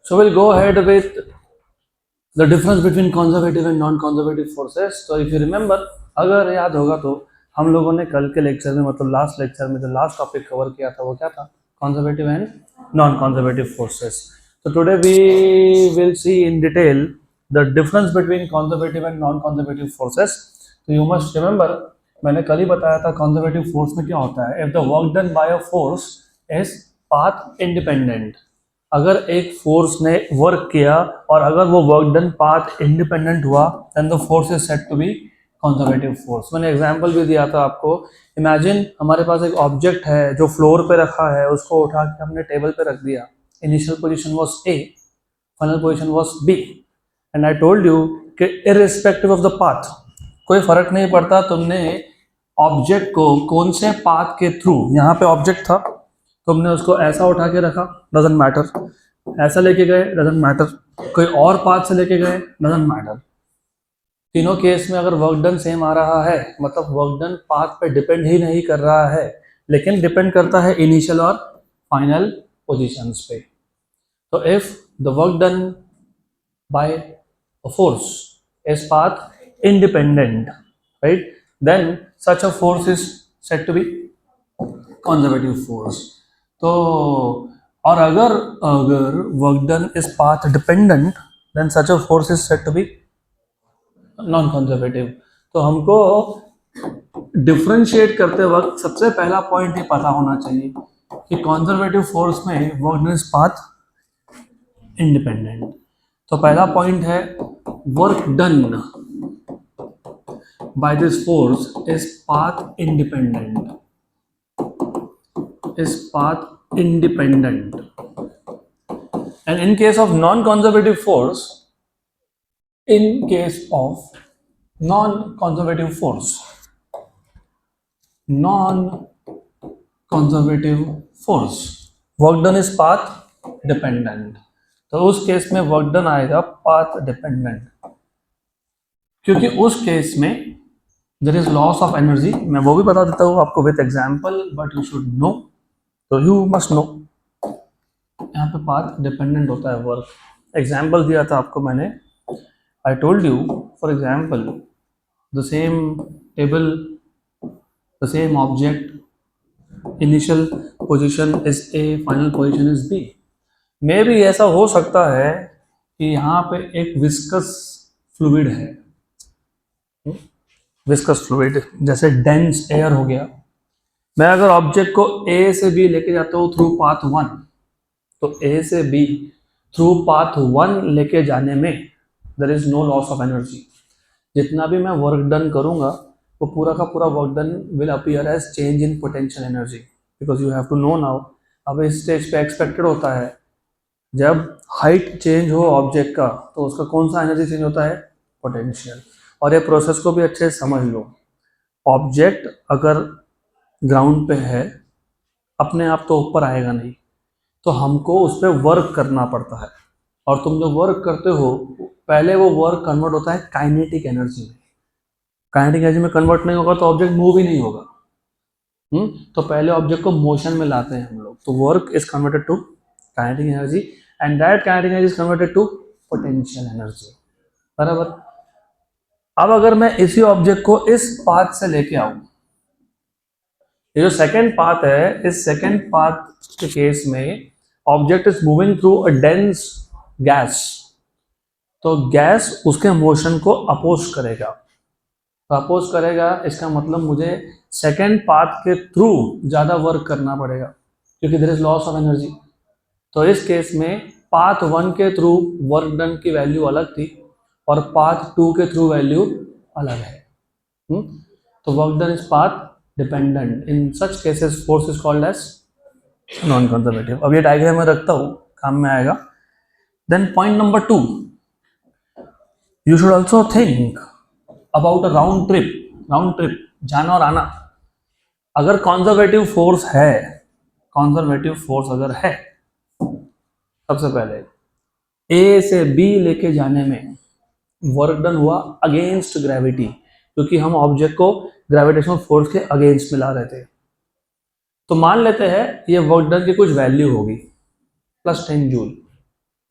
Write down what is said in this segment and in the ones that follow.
So we'll go ahead with the difference between conservative and non-conservative forces. So if you remember, अगर याद होगा तो हम लोगों ने कल के लेक्चर में मतलब लास्ट लेक्चर में जो लास्ट टॉपिक कवर किया था वो क्या था? Conservative and non-conservative forces. So today we will see in detail the difference between conservative and non-conservative forces. So you must remember, मैंने कल ही बताया था conservative force में क्या होता है. If the work done by a force is path independent, अगर एक फोर्स ने वर्क किया और अगर वो वर्क डन पाथ इंडिपेंडेंट हुआ then the force is said to be conservative force. मैंने एग्जांपल भी दिया था आपको. इमेजिन हमारे पास एक ऑब्जेक्ट है जो फ्लोर पे रखा है, उसको उठा के हमने टेबल पे रख दिया. Initial position was A, final position was B, and I told you कि इररिस्पेक्टिव ऑफ द पाथ, कोई फर्क नहीं पड़ता तुमने ऑब्जेक्ट को कौन से पाथ के थ्रू, यहाँ पे ऑब्जेक्ट था तुमने उसको ऐसा उठा के रखा, डजंट मैटर. ऐसा लेके गए, डजंट मैटर. कोई और पाथ से लेके गए, डजंट मैटर. तीनों केस में अगर वर्क डन सेम आ रहा है, मतलब वर्क डन पाथ पे डिपेंड ही नहीं कर रहा है, लेकिन डिपेंड करता है इनिशियल और फाइनल पोजीशंस पे. तो if the work done by a force is path independent, right, then such a force is said to be conservative force. तो और अगर work done is path dependent then such a force is said to be non conservative. तो हमको differentiate करते वक्त सबसे पहला point ये पता होना चाहिए कि कंजर्वेटिव फोर्स में work done is path independent. तो पहला पॉइंट है work done by this force is path independent, is path independent. And in case of non-conservative force, work done is path dependent. तो उस केस में work done आएगा path dependent, क्योंकि उस case में there is loss of energy. मैं वो भी बता देता हूँ आपको with example, but you should know. तो यू मस्ट नो, यहाँ पे पाथ डिपेंडेंट होता है वर्क. एग्जाम्पल दिया था आपको मैंने. I told you for example the same table, the same object, initial position is A, final position is B. मे भी ऐसा हो सकता है कि यहाँ पे एक विस्कस फ्लूइड है, विस्कस फ्लूइड जैसे डेंस एयर हो गया. मैं अगर ऑब्जेक्ट को ए से बी लेके जाता हूँ थ्रू पाथ वन, तो ए से बी थ्रू पाथ वन लेके जाने में there is no loss of energy. जितना भी मैं वर्क डन करूँगा वो पूरा का पूरा work done will appear as change in potential energy, because you have to know now. अब इस स्टेज पे एक्सपेक्टेड होता है जब हाइट चेंज हो ऑब्जेक्ट का तो उसका कौन सा एनर्जी चेंज होता है? पोटेंशियल. और ये प्रोसेस को भी अच्छे से समझ लो. ऑब्जेक्ट अगर ग्राउंड पे है, अपने आप तो ऊपर आएगा नहीं, तो हमको उस पर वर्क करना पड़ता है. और तुम जो वर्क करते हो पहले वो वर्क कन्वर्ट होता है काइनेटिक एनर्जी में. काइनेटिक एनर्जी में कन्वर्ट नहीं होगा तो ऑब्जेक्ट मूव ही नहीं होगा. तो पहले ऑब्जेक्ट को मोशन में लाते हैं हम लोग. तो work is converted to kinetic energy and that kinetic energy is converted to potential energy. बराबर. अब अगर मैं इसी ऑब्जेक्ट को इस पाथ से लेके आऊं, ये जो सेकेंड पाथ है, इस सेकेंड पाथ के केस में object is moving through a dense gas, तो गैस उसके मोशन को अपोज करेगा. तो अपोज करेगा इसका मतलब मुझे सेकेंड पाथ के थ्रू ज़्यादा वर्क करना पड़ेगा क्योंकि देयर इज लॉस ऑफ एनर्जी. तो इस केस में पाथ वन के थ्रू वर्क डन की वैल्यू अलग थी और पाथ टू के थ्रू वैल्यू अलग है. तो work done is path dependent. In such cases force is called as non conservative. अब ये डायग्राम में रखता हूँ, काम में आएगा. Then point number 2, you should also think about a round trip, जाना और आना. अगर कंजर्वेटिव फोर्स है, कंजर्वेटिव फोर्स अगर है, सबसे पहले ए से बी लेके जाने में वर्क डन हुआ अगेंस्ट ग्रेविटी, क्योंकि हम ऑब्जेक्ट को ग्रेविटेशनल फोर्स के अगेंस्ट में ला रहे थे. तो मान लेते हैं ये वर्क डन की कुछ वैल्यू होगी +10 जूल.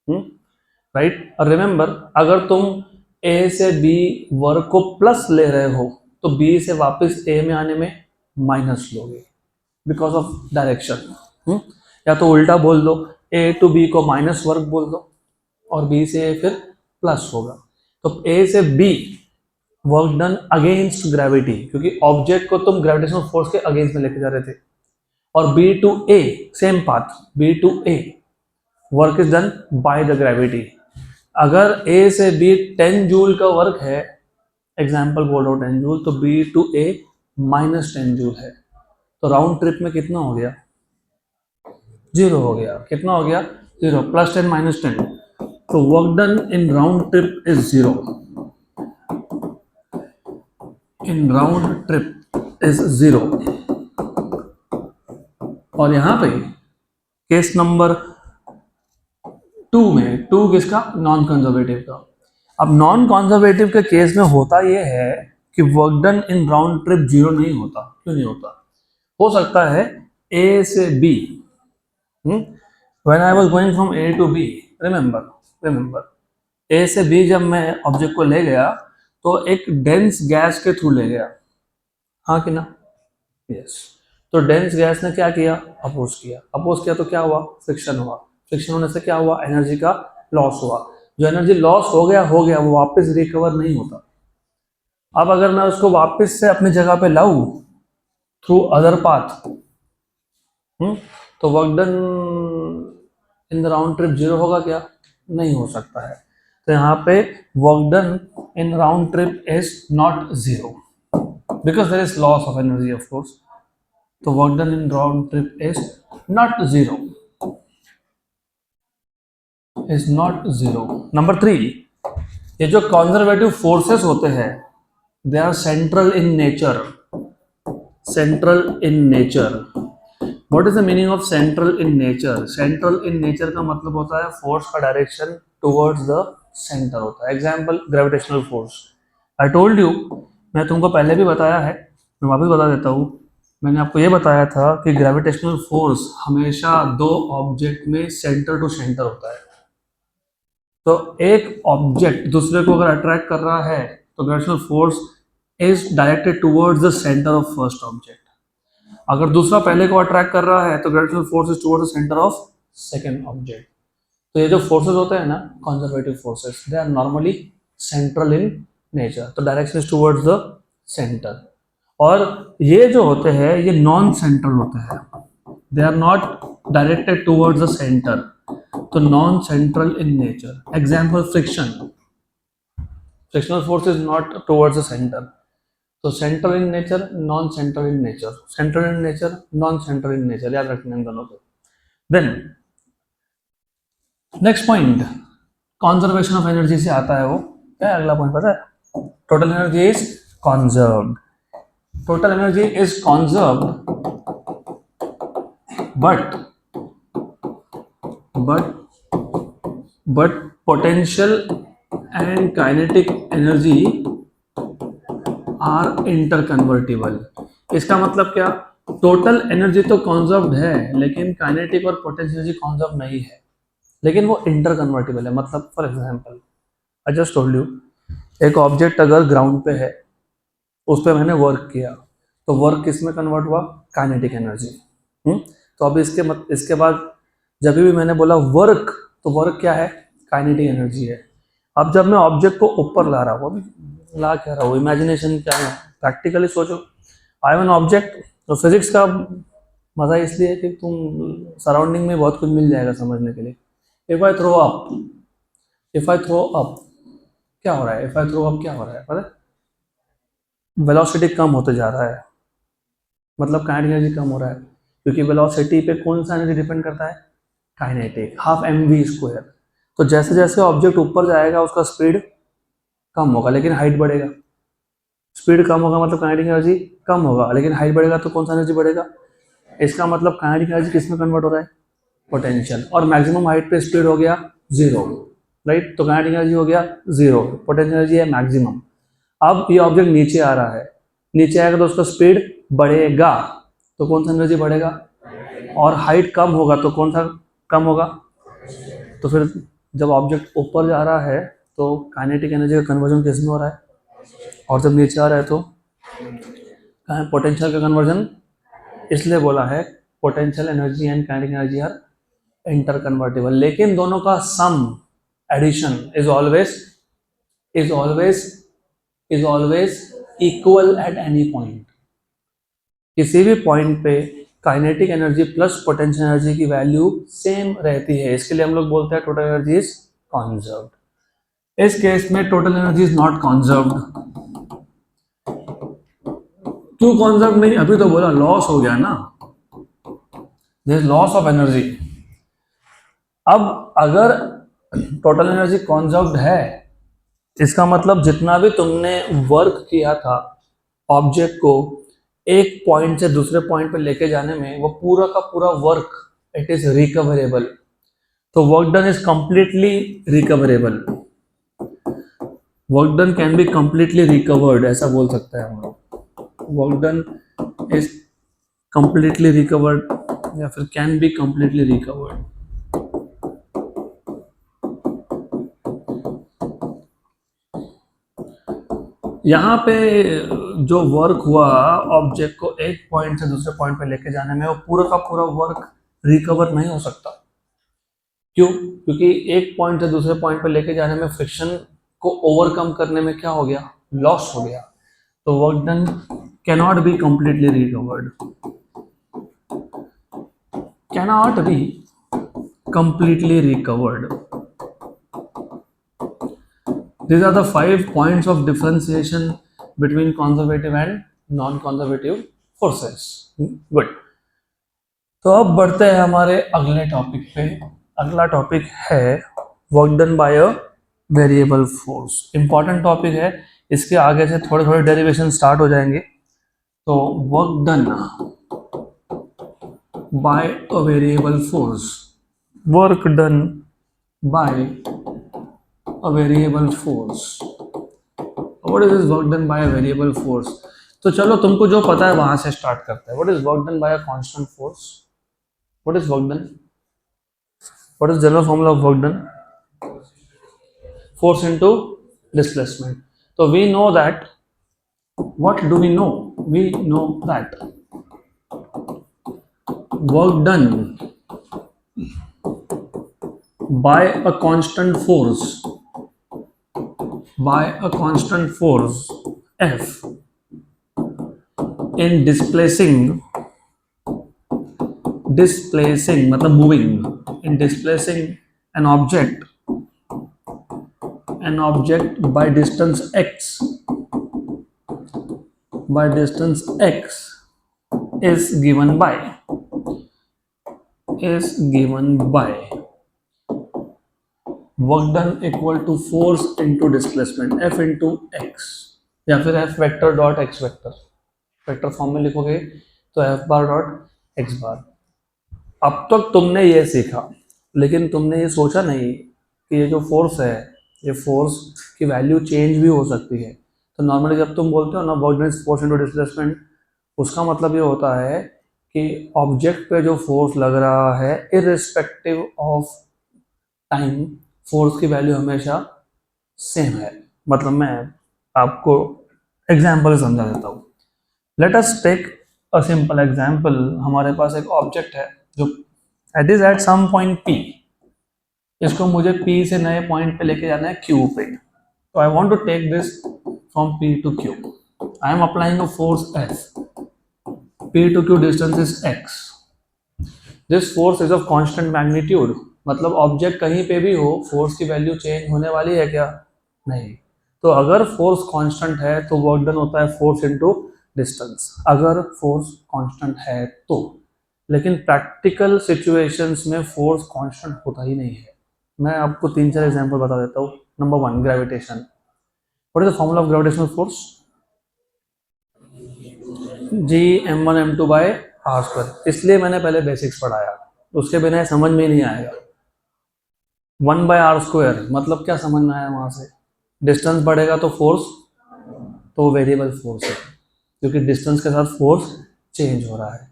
राइट। और रिमेंबर, अगर तुम ए से बी वर्क को प्लस ले रहे हो तो बी से वापस ए में आने में माइनस लोगे बिकॉज ऑफ डायरेक्शन। या तो उल्टा बोल दो, ए टू बी को माइनस वर्क बोल दो और बी से ए फिर प्लस होगा। तो ए से B work done against gravity, क्योंकि ऑब्जेक्ट को तुम ग्रेविटेशनल फोर्स के अगेंस्ट में लेके जा रहे थे। और B to A same path, B to A work is done by the gravity. अगर ए से बी 10 जूल का वर्क है, एग्जाम्पल बोल रहा हूँ 10 जूल, तो B to A minus 10 joule है। तो राउंड ट्रिप में कितना हो गया? 0 हो गया। कितना हो गया? 0 प्लस 10 माइनस 10। तो work done in round trip is 0। In round trip is 0। और यहां पे केस नंबर 2 में, 2 किसका? नॉन कंजर्वेटिव का। अब नॉन कंजर्वेटिव के केस में होता यह है कि work done in round trip 0 नहीं होता। क्यों नहीं होता? हो सकता है ए से B, when I was going from A to B, remember A से बी जब मैं ऑब्जेक्ट को ले गया तो एक डेंस गैस के थ्रू ले गया, हाँ कि ना? यस। तो डेंस गैस ने क्या किया? अपोज किया तो क्या हुआ? फ्रिक्शन हुआ। फ्रिक्शन होने से क्या हुआ? एनर्जी का लॉस हुआ। जो एनर्जी लॉस हो गया वो वापस रिकवर नहीं होता। अब अगर मैं उसको वापस से अपनी जगह पे लाऊं थ्रू अदर पाथ, तो work done in the round trip 0 होगा क्या? नहीं हो सकता है। तो यहाँ पे work done in round trip is not 0 because there is loss of energy of course. तो work done in round trip is not 0, is not 0। Number 3, ये जो कंजर्वेटिव फोर्सेस होते हैं they are central in nature. Central in nature, what is the meaning of central in nature? Central in nature का मतलब होता है force का direction towards the centre होता है। Example gravitational force. I told you, मैं तुमको पहले भी बताया है, मैं वापस बता देता हूँ। मैंने आपको ये बताया था कि ग्रेविटेशनल फोर्स हमेशा 2 ऑब्जेक्ट में सेंटर टू सेंटर होता है। तो एक ऑब्जेक्ट दूसरे को अगर अट्रैक्ट कर रहा है तो gravitational force is directed towards the centre of first object. अगर दूसरा पहले को अट्रैक्ट कर रहा है तो gravitational force is towards the centre of second object. तो ये जो फोर्सेस होते हैं ना, conservative forces, they are normally central in nature. तो direction is towards the centre. और ये जो होते हैं ये नॉन सेंट्रल होते हैं, they are not directed towards the centre. तो non central in nature. Example friction, frictional force is not towards the centre. तो central in nature, non central in nature, central in nature, non central in nature, याद रखना इन दोनों को। Then next point conservation of energy से आता है। वो क्या है अगला पॉइंट पता है? Total energy is conserved. Total energy is conserved but potential and kinetic energy are interconvertible। इसका मतलब क्या? टोटल एनर्जी तो कंजर्व्ड है लेकिन काइनेटिक और पोटेंशियल एनर्जी कंजर्व नहीं है, लेकिन वो इंटरकन्वर्टिबल है। मतलब for example I just told you, एक ऑब्जेक्ट अगर ग्राउंड पे है, उस पर मैंने वर्क किया, तो वर्क किस में कन्वर्ट हुआ? Kinetic energy. तो अब इसके बाद जब भी मैंने बोला वर्क, तो वर्क क्या है? काइनेटिक एनर्जी है। अब जब मैं ऑब्जेक्ट को ऊपर ला रहा हूँ, अभी ला क्या रहा हूँ, इमेजिनेशन क्या है, प्रैक्टिकली सोचो। I am an object. तो फिजिक्स का मज़ा इसलिए है कि तुम सराउंडिंग में बहुत कुछ मिल जाएगा समझने के लिए। इफ आई थ्रो अप क्या हो रहा है? इफ आई थ्रो अप क्या हो रहा है पता है? वेलोसिटी कम होते जा रहा है, मतलब काइनेटिक एनर्जी कम हो रहा है, क्योंकि वेलोसिटी पे कौन सा एनर्जी डिपेंड करता है? Kinetic, half mv²। तो जैसे जैसे ऑब्जेक्ट ऊपर जाएगा उसका स्पीड कम होगा लेकिन हाइट बढ़ेगा। स्पीड कम होगा मतलब काइनेटिक एनर्जी कम होगा, लेकिन हाइट बढ़ेगा तो कौन सा एनर्जी बढ़ेगा? इसका मतलब काइनेटिक एनर्जी किस में कन्वर्ट हो रहा है? पोटेंशियल। और मैक्सिमम हाइट पे स्पीड हो गया 0, राइट? तो काइनेटिक एनर्जी हो गया 0, पोटेंशियल एनर्जी है मैक्सिमम। अब ये ऑब्जेक्ट नीचे आ रहा है, नीचे आएगा तो उसका स्पीड बढ़ेगा, तो कौन सा एनर्जी बढ़ेगा? और हाइट कम होगा तो कौन सा कम होगा? तो फिर जब ऑब्जेक्ट ऊपर जा रहा है तो काइनेटिक एनर्जी का कन्वर्जन किस में हो रहा है, और जब नीचे आ रहा है तो कहाँ है पोटेंशियल का कन्वर्जन। इसलिए बोला है potential energy and kinetic energy are inter convertible, लेकिन दोनों का sum addition is always equal at any point. किसी भी पॉइंट पे kinetic energy plus potential energy की वैल्यू सेम रहती है, इसके लिए हम लोग बोलते हैं टोटल एनर्जी इज कॉन्जर्व्ड। इस केस में टोटल एनर्जी इज नॉट कॉन्जर्व्ड। क्यों कॉन्जर्व नहीं, अभी तो बोला लॉस हो गया ना, there is loss of energy. अब अगर टोटल एनर्जी कॉन्जर्व्ड है, इसका मतलब जितना भी तुमने वर्क किया था ऑब्जेक्ट को एक पॉइंट से दूसरे पॉइंट पे लेके जाने में, वो पूरा का पूरा वर्क इट इज रिकवरेबल। तो work done is completely recoverable, work done can be completely recovered, ऐसा बोल सकते हैं हम लोग। Work done is completely recovered या फिर कैन बी कंप्लीटली रिकवर्ड। यहाँ पे जो वर्क हुआ ऑब्जेक्ट को एक पॉइंट से दूसरे पॉइंट पे लेके जाने में, वो पूरा का पूरा वर्क रिकवर नहीं हो सकता। क्यों? क्योंकि एक पॉइंट से दूसरे पॉइंट पे लेके जाने में फ्रिक्शन को ओवरकम करने में क्या हो गया, लॉस हो गया। तो work done cannot be completely recovered, cannot be completely recovered. These are the 5 points of differentiation between conservative and non-conservative forces. Good. तो अब बढ़ते हैं हमारे अगले टॉपिक पे। अगला टॉपिक है work done by a variable force. Important topic है, इसके आगे से थोड़े थोड़े डेरिवेशन स्टार्ट हो जाएंगे। तो work done by a variable force, work done by a variable force. What is this work done by a variable force? तो चलो तुमको जो पता है वहां से स्टार्ट करते हैं। What is work done by a constant force? What is work done? What is general formula of work done? Force into displacement. तो we know that, what do we know? We know that work done by a constant force, F, in displacing मतलब moving, in displacing an object by distance x is given by work done equal to force into displacement F into x, या फिर F vector dot x vector form में लिखोगे तो F बार dot x बार। अब तक तुमने ये सीखा, लेकिन तुमने ये सोचा नहीं कि ये जो फोर्स है, ये फोर्स की वैल्यू चेंज भी हो सकती है। तो नॉर्मली जब तुम बोलते हो ना work done is force into displacement, उसका मतलब ये होता है कि ऑब्जेक्ट पे जो फोर्स लग रहा है इररिस्पेक्टिव ऑफ टाइम, फोर्स की वैल्यू हमेशा सेम है। मतलब मैं आपको एग्जाम्पल समझा देता हूँ। Let us take a simple example. हमारे पास एक ऑब्जेक्ट है जो it is at some point P, इसको मुझे P से नए पॉइंट पे लेके जाना है Q पे। तो I want to take this from P to Q. I am applying a force F. P to Q distance is x. This force is of constant magnitude. मतलब ऑब्जेक्ट कहीं पे भी हो, फोर्स की वैल्यू चेंज होने वाली है क्या? नहीं। तो अगर फोर्स कांस्टेंट है तो वर्क डन होता है फोर्स इनटू डिस्टेंस, अगर फोर्स कांस्टेंट है तो। लेकिन प्रैक्टिकल सिचुएशंस में फोर्स कांस्टेंट होता ही नहीं है। मैं आपको 3-4 एग्जांपल बता देता हूँ। Number 1, gravitation. What is the formula of gravitational force? G m1 m2 by r square. इसलिए मैंने पहले बेसिक्स पढ़ाया, उसके बिना समझ में नहीं आएगा। 1 बाय आर स्क्वायर मतलब क्या समझ में आया वहां से? डिस्टेंस बढ़ेगा तो फोर्स, तो वेरिएबल फोर्स है, क्योंकि डिस्टेंस के साथ फोर्स चेंज हो रहा है।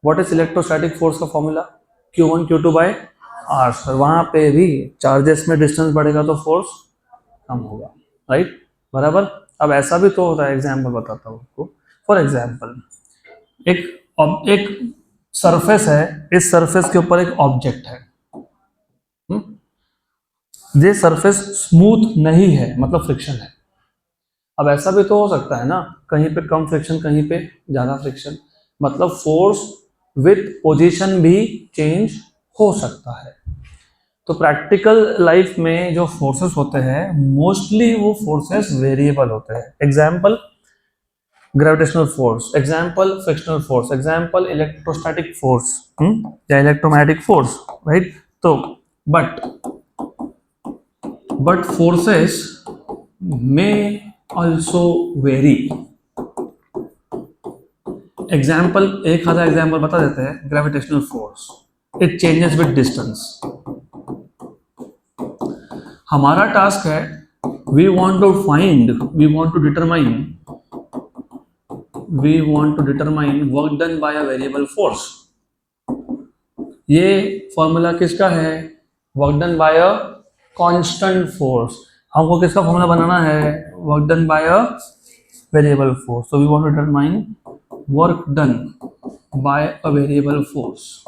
व्हाट इज इलेक्ट्रोस्टैटिक फोर्स का formula? Q1 Q2 by r square, वहाँ पे भी चार्जेस में डिस्टेंस बढ़ेगा तो फोर्स कम होगा, राइट, बराबर। अब ऐसा भी तो होता है, एग्जाम्पल बताता हूँ आपको। फॉर एग्जाम्पल एक सरफेस है, इस सरफेस के ऊपर एक ऑब्जेक्ट है, ये सरफेस स्मूथ नहीं है, मतलब फ्रिक्शन है। अब ऐसा भी तो हो सकता है ना, कहीं पे कम फ्रिक्शन, कहीं पे ज्यादा फ्रिक्शन, मतलब फोर्स विथ पोजीशन भी चेंज हो सकता है। तो प्रैक्टिकल लाइफ में जो फोर्सेस होते हैं मोस्टली वो फोर्सेस वेरिएबल होते हैं। Example gravitational force, example frictional force, example electrostatic force या इलेक्ट्रोमैग्नेटिक फोर्स, राइट। तो but forces may also vary। Example, एक आधा एग्जाम्पल बता देते हैं। Gravitational force, it changes with distance. हमारा टास्क है, we want to find, we want to determine work done by a variable force. ये formula किसका है? Work done by a constant force. हमको किसका फॉर्मूला बनाना है? Work done by a variable force. So we want to determine work done by a variable force,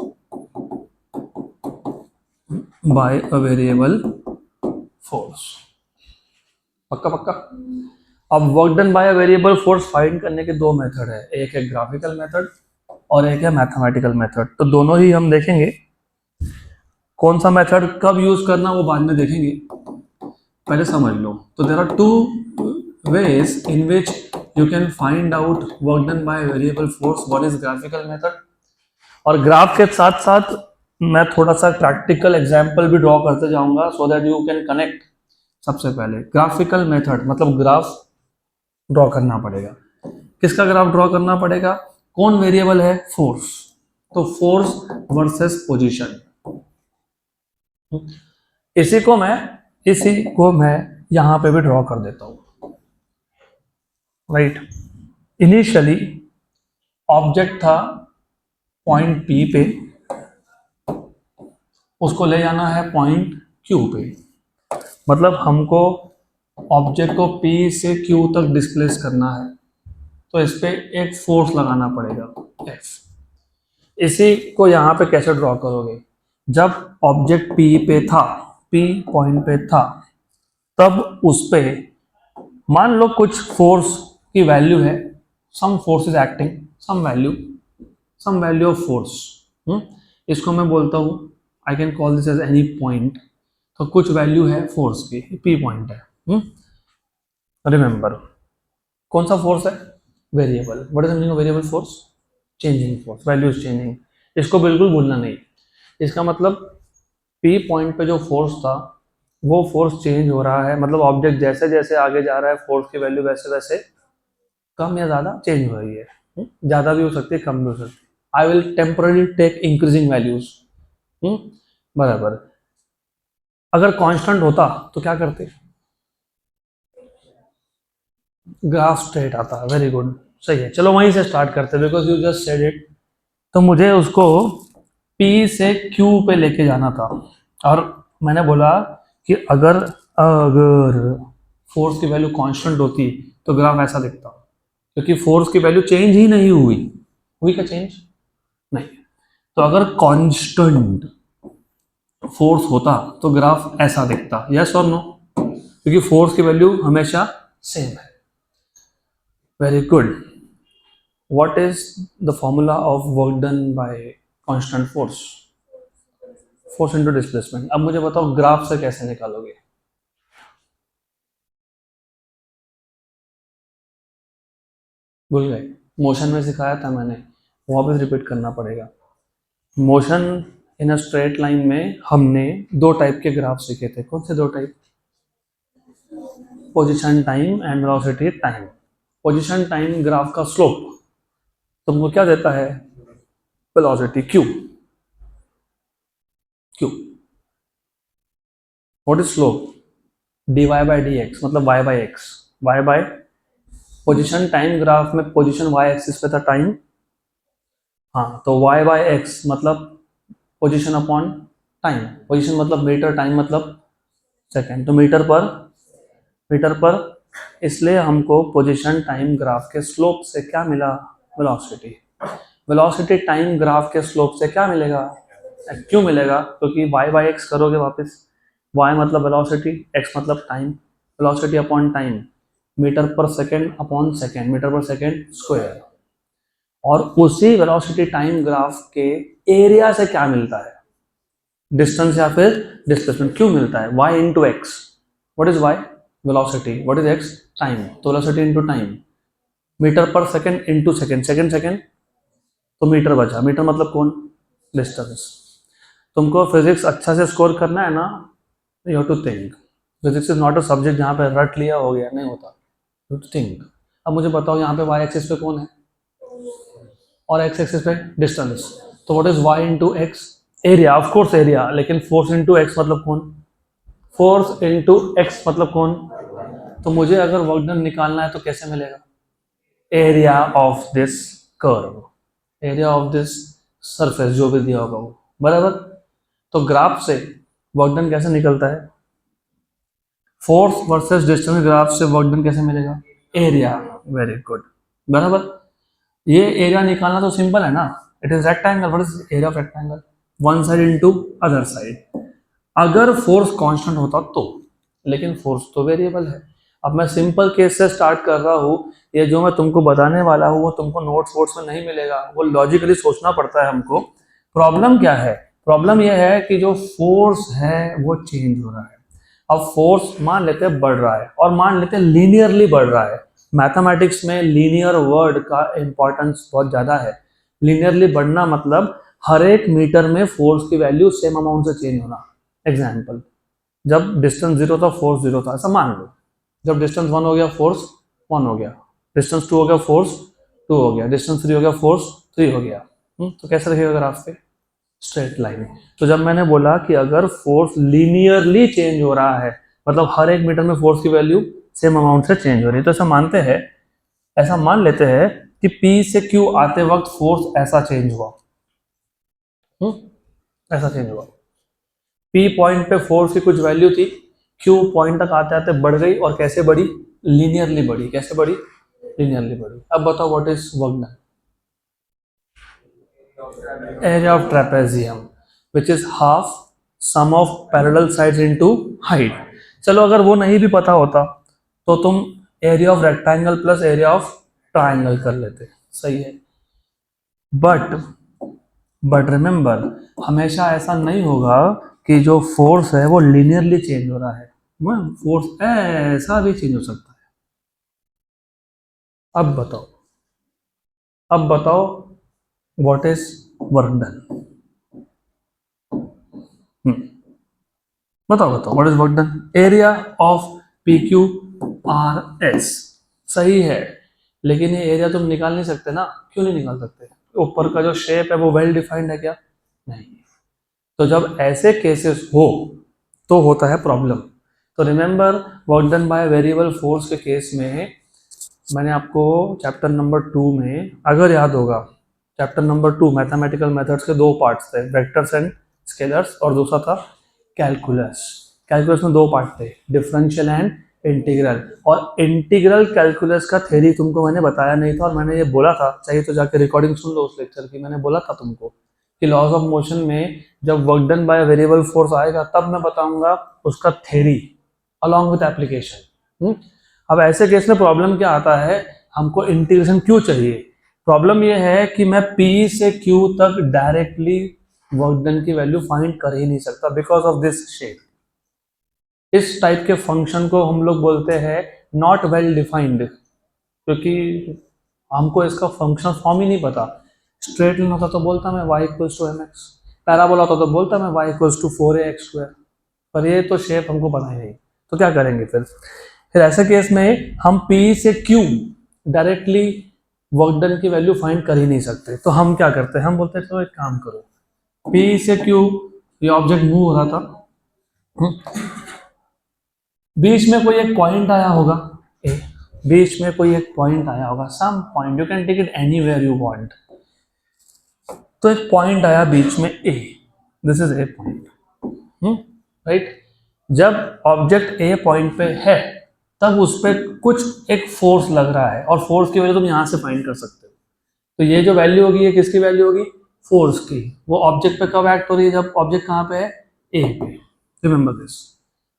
by a variable force। पक्का पक्का। अब work done by a variable force find करने के दो मेथड है, एक है ग्राफिकल मेथड और एक है मैथमेटिकल मेथड। तो दोनों ही हम देखेंगे, कौन सा मेथड कब यूज करना वो बाद में देखेंगे, पहले समझ लो। तो there are two ways in which you can find out work done by a variable force। What is graphical method? और ग्राफ के साथ साथ मैं थोड़ा सा प्रैक्टिकल एग्जांपल भी ड्रॉ करते जाऊंगा so that you can connect. सबसे पहले ग्राफिकल मेथड मतलब ग्राफ ड्रॉ करना पड़ेगा। किसका ग्राफ ड्रॉ करना पड़ेगा? कौन वेरिएबल है? फोर्स। तो फोर्स वर्सेस पोजीशन। इसी को मैं यहां पे भी ड्रॉ कर देता हूं, राइट। इनिशियली ऑब्जेक्ट था पॉइंट पी पे, उसको ले जाना है पॉइंट क्यू पे। मतलब हमको ऑब्जेक्ट को पी से क्यू तक डिस्प्लेस करना है, तो इस पे एक फोर्स लगाना पड़ेगा, एफ। इसी को यहाँ पे कैसे ड्रॉ करोगे? जब ऑब्जेक्ट पी पे था, पी पॉइंट पे था, तब उस पे मान लो कुछ फोर्स की वैल्यू है, some force is acting, some value of force. इसको मैं बोलता हूँ, I can call this as any point. तो कुछ वैल्यू है फोर्स की, पी पॉइंट है। रिमेंबर कौन सा फोर्स है? Variable. What is the meaning of variable force? Changing force, value is changing. इसको बिल्कुल भूलना नहीं। इसका मतलब पी पॉइंट पे जो फोर्स था वो फोर्स चेंज हो रहा है, मतलब ऑब्जेक्ट जैसे जैसे आगे जा रहा है फोर्स की वैल्यू वैसे वैसे कम या ज्यादा चेंज हो रही है। ज्यादा भी हो सकती है, कम भी हो सकती है। I will temporary take increasing values, बराबर। अगर कांस्टेंट होता तो क्या करते? ग्राफ स्ट्रेट आता। वेरी गुड, सही है। चलो वहीं से स्टार्ट करते, because you just said it. तो मुझे उसको P से Q पे लेके जाना था, और मैंने बोला कि अगर अगर फोर्स की वैल्यू कांस्टेंट होती तो ग्राफ ऐसा दिखता, क्योंकि फोर्स की वैल्यू चेंज ही नहीं हुई क्या चेंज? नहीं। तो अगर कांस्टेंट फोर्स होता तो ग्राफ ऐसा दिखता, यस और नो? क्योंकि फोर्स की वैल्यू हमेशा सेम है। Very good. What is the formula of work done by constant force? Force into displacement। अब मुझे बताओ ग्राफ से कैसे निकालोगे? भूल गए? मोशन में सिखाया था मैंने, वापस रिपीट करना पड़ेगा। Motion in a straight line में हमने दो टाइप के ग्राफ सीखे थे। कौन से दो type? Position time and velocity time. Position time graph का स्लोप तुमको क्या देता है? वेलोसिटी क्यू। What is slope? dy by d x, मतलब y by x. y by position time graph में पोजीशन y एक्सिस पे था टाइम, हाँ, तो y बाय एक्स मतलब पोजीशन अपॉन टाइम, पोजीशन मतलब मीटर, टाइम मतलब सेकेंड, तो मीटर पर, इसलिए हमको पोजीशन टाइम ग्राफ के स्लोप से क्या मिला, वेलोसिटी। वेलोसिटी टाइम ग्राफ के स्लोप से क्या मिलेगा, क्यों मिलेगा, क्योंकि y बाई एक्स करोगे वापस, y मतलब वेलोसिटी, x मतलब time, velocity upon time, metre पर सेकेंड अपॉन सेकेंड, मीटर पर सेकेंड स्क्वायर। और उसी वेलोसिटी टाइम ग्राफ के एरिया से क्या मिलता है, डिस्टेंस या फिर डिस्प्लेसमेंट, क्यों मिलता है, y into x. What is y, velocity, what is x, time, तो वेलोसिटी इंटू टाइम, मीटर पर second into second, second second तो मीटर बचा, मीटर मतलब कौन, डिस्टेंस। तुमको फिजिक्स अच्छा से स्कोर करना है ना, you have to think, physics is not a subject जहाँ पे रट लिया हो गया, नहीं होता, यू टू थिंक। अब मुझे बताओ यहाँ पे y एक्सिस पे कौन है और x एक्सिस पे डिस्टेंस, तो what is y into x, area, of course area, लेकिन फोर्स इंटू एक्स मतलब कौन, फोर्स इंटू एक्स मतलब कौन। तो मुझे अगर वर्क डन निकालना है तो कैसे मिलेगा, area of this curve, area of this surface जो भी दिया होगा वो, बराबर। तो ग्राफ से वर्क डन कैसे निकलता है, फोर्स वर्सेस डिस्टेंस ग्राफ से वर्क डन कैसे मिलेगा, एरिया, वेरी गुड, बराबर। ये एरिया निकालना तो सिंपल है ना, it is rectangle, what is area of rectangle, one side into other side. अगर फोर्स कांस्टेंट होता तो, लेकिन फोर्स तो वेरिएबल है। अब मैं सिंपल केस से स्टार्ट कर रहा हूँ, ये जो मैं तुमको बताने वाला हूँ वो तुमको नोट्स वोट्स में नहीं मिलेगा, वो लॉजिकली सोचना पड़ता है हमको। प्रॉब्लम क्या है, प्रॉब्लम ये है कि जो फोर्स है वो चेंज हो रहा है। अब फोर्स मान लेते हैं बढ़ रहा है, और मान लेते हैं लीनियरली बढ़ रहा है। मैथमेटिक्स में लीनियर वर्ड का इंपॉर्टेंस बहुत ज़्यादा है। लीनियरली बढ़ना मतलब हर एक मीटर में फोर्स की वैल्यू सेम अमाउंट से चेंज होना। एग्जाम्पल, जब डिस्टेंस 0 था फोर्स 0 था, ऐसा मान लो। जब डिस्टेंस 1 हो गया फोर्स 1 हो गया, डिस्टेंस 2 हो गया फोर्स 2 हो गया, डिस्टेंस 3 हो गया फोर्स 3 हो गया। तो कैसे रखेगा ग्राफ पे, स्ट्रेट लाइन। तो जब मैंने बोला कि अगर फोर्स लीनियरली चेंज हो रहा है, मतलब हर एक मीटर में फोर्स की वैल्यू सेम अमाउंट से चेंज हो रही है, तो ऐसा मानते हैं, ऐसा मान लेते हैं कि P से Q आते वक्त फोर्स ऐसा चेंज हुआ, ऐसा चेंज हुआ। P पॉइंट पे फोर्स की कुछ वैल्यू थी, Q पॉइंट तक आते आते बढ़ गई, और कैसे बढ़ी, लीनियरली बढ़ी। कैसे बढ़ी, लीनियरली बढ़ी। अब बताओ what is work done, area of trapezium which is half sum of parallel sides into height। चलो अगर वो नहीं भी पता होता तो तुम area of rectangle plus area of triangle कर लेते, सही है। बट रिमेंबर, हमेशा ऐसा नहीं होगा कि जो फोर्स है वो लीनियरली चेंज हो रहा है, फोर्स ऐसा भी चेंज हो सकता है। अब बताओ व्हाट इज वर्क डन, बताओ what is work done, area of P Q R S, सही है। लेकिन ये एरिया तुम निकाल नहीं सकते ना, क्यों नहीं निकाल सकते, ऊपर का जो शेप है वो वेल डिफाइंड है क्या, नहीं। तो जब ऐसे केसेस हो तो होता है प्रॉब्लम। तो remember, work done by variable force के केस में मैंने आपको चैप्टर नंबर 2 में, अगर याद होगा, चैप्टर नंबर 2 मैथमेटिकल मेथड्स के दो पार्ट्स थे, वेक्टर्स एंड स्केलर्स, और दूसरा था कैलकुलस। कैलकुलस में दो पार्ट थे, डिफरेंशियल एंड इंटीग्रल। और इंटीग्रल कैलकुलस का थ्योरी तुमको मैंने बताया नहीं था, और मैंने ये बोला था, चाहिए तो जाकर रिकॉर्डिंग सुन लो उस लेक्चर की, मैंने बोला था तुमको कि लॉज ऑफ मोशन में जब work done by variable force आएगा तब मैं बताऊंगा उसका थ्योरी अलॉन्ग विद एप्लीकेशन। अब ऐसे केस में प्रॉब्लम क्या आता है, हमको इंटीग्रेशन क्यों चाहिए। प्रॉब्लम यह है कि मैं P से Q तक डायरेक्टली वर्क डन की वैल्यू फाइंड कर ही नहीं सकता बिकॉज ऑफ दिस शेप। इस टाइप के फंक्शन को हम लोग बोलते हैं नॉट वेल डिफाइंड, क्योंकि हमको इसका फंक्शन फॉर्म ही नहीं पता। स्ट्रेट लाइन होता तो बोलता मैं y equals to mx, parabola होता तो बोलता मैं y इक्वल्स टू 4ax², पर ये तो शेप हमको पता ही नहीं, तो क्या करेंगे फिर ऐसे केस में हम P से Q डायरेक्टली वर्क डन की वैल्यू फाइंड कर ही नहीं सकते। तो हम क्या करते हैं, हम बोलते हैं तो एक काम करो, P से Q ये ऑब्जेक्ट मूव हो रहा था, बीच में कोई एक पॉइंट आया होगा A, बीच में कोई एक पॉइंट आया होगा, some point, you can take it anywhere you want. तो एक पॉइंट आया बीच में A, this is a point. Right. जब ऑब्जेक्ट ए पॉइंट पे है तब उस पर कुछ एक फोर्स लग रहा है और फोर्स की वैल्यू तुम यहाँ से फाइंड कर सकते हो। तो ये जो वैल्यू होगी ये किसकी वैल्यू होगी? फोर्स की। वो ऑब्जेक्ट पे कब एक्ट हो रही है? जब ऑब्जेक्ट कहाँ पे है? ए पे। Remember this,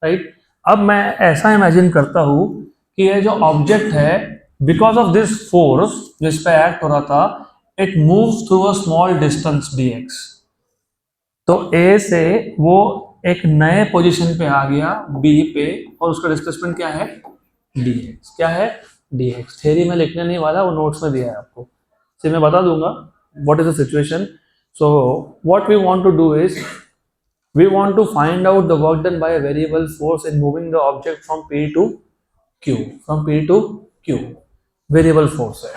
right. अब मैं ऐसा इमेजिन करता हूँ कि ये जो ऑब्जेक्ट है, बिकॉज ऑफ दिस फोर्स जिस पे एक्ट हो रहा था, it moves through a small distance dx। तो ए से वो एक नए पोजीशन पे आ गया बी पे, और उसका डिस्प्लेसमेंट क्या है? dx। क्या है? dx। थ्योरी में लिखने नहीं वाला, वो नोट्स में दिया है आपको, से मैं बता दूंगा what is the situation. So what we want to do is we want to find out the work done by a variable force in moving the object from P to Q, from P to Q। variable force है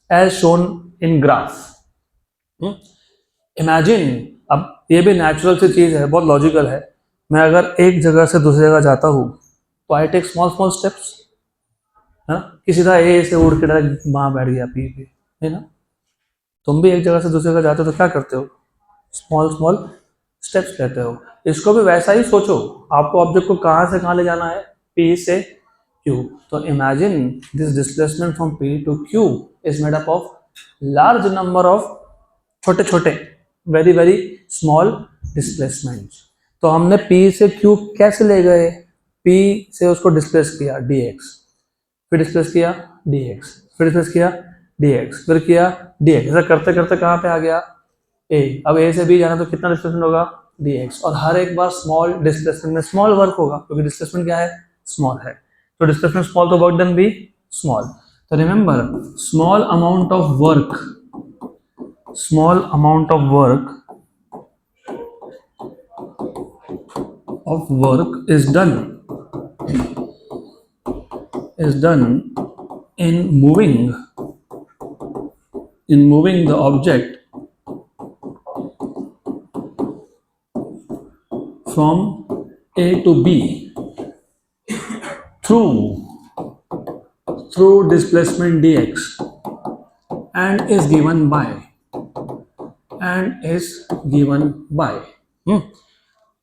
as shown in graph। Imagine, अब ये भी natural सी चीज है, बहुत logical है। मैं अगर एक जगह से दूसरी जगह जाता हूँ तो I take small small steps, है ना, कि सीधा ए से उड़ के डायरेक्ट वहां बैठ गया पी पे, है ना। तुम भी एक जगह से दूसरी जगह जाते हो तो क्या करते हो? स्मॉल स्मॉल स्टेप्स लेते हो। इसको भी वैसा ही सोचो, आपको ऑब्जेक्ट को कहाँ से कहाँ ले जाना है? P से Q। तो imagine this displacement from P to Q is made up of large number of छोटे छोटे वेरी वेरी स्मॉल डिस्प्लेसमेंट्स। तो हमने P से Q कैसे ले गए? P से उसको डिस्प्लेस किया dx, फिर डिस्प्लेस किया dx, फिर डिस्प्लेस किया dx, फिर किया dx। ऐसा करते करते कहाँ पे आ गया? ए। अब ए से बी जाना तो कितना डिस्प्लेसमेंट होगा? dx। और हर एक बार स्मॉल डिस्प्लेसमेंट में स्मॉल वर्क होगा, क्योंकि डिस्प्लेसमेंट क्या है? स्मॉल है। तो डिस्प्लेसमेंट स्मॉल तो वर्क डन भी स्मॉल। तो remember, small amount of work, small amount of work is done in moving the object from A to B through displacement dx and is given by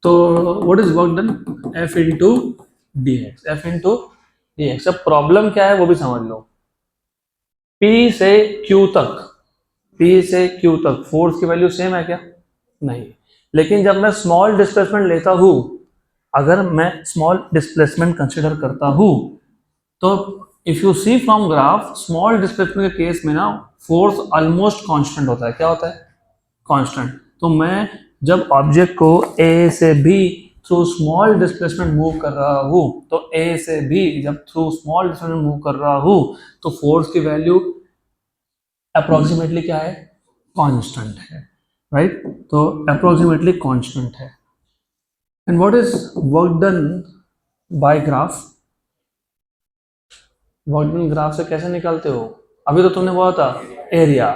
तो what is work done? F into dx। अब problem क्या है वो भी समझ लो। P से Q तक force की वैल्यू सेम है क्या? नहीं। लेकिन जब मैं स्मॉल डिस्प्लेसमेंट लेता हूं, अगर मैं स्मॉल डिस्प्लेसमेंट कंसिडर करता हूं, तो if you see from graph, small displacement के केस में ना फोर्स ऑलमोस्ट कांस्टेंट होता है। क्या होता है? कांस्टेंट। तो मैं जब ऑब्जेक्ट को ए से B through small displacement move कर रहा हूँ, तो ए से बी जब थ्रू स्मॉल डिस्प्लेसमेंट मूव कर रहा हूँ, तो फोर्स की वैल्यू अप्रोक्सीमेटली क्या है? कांस्टेंट है, राइट। तो अप्रोक्सीमेटली कांस्टेंट है। And what is work done bye graph? Work done graph से कैसे निकालते हो? अभी तो तुमने बोला था एरिया।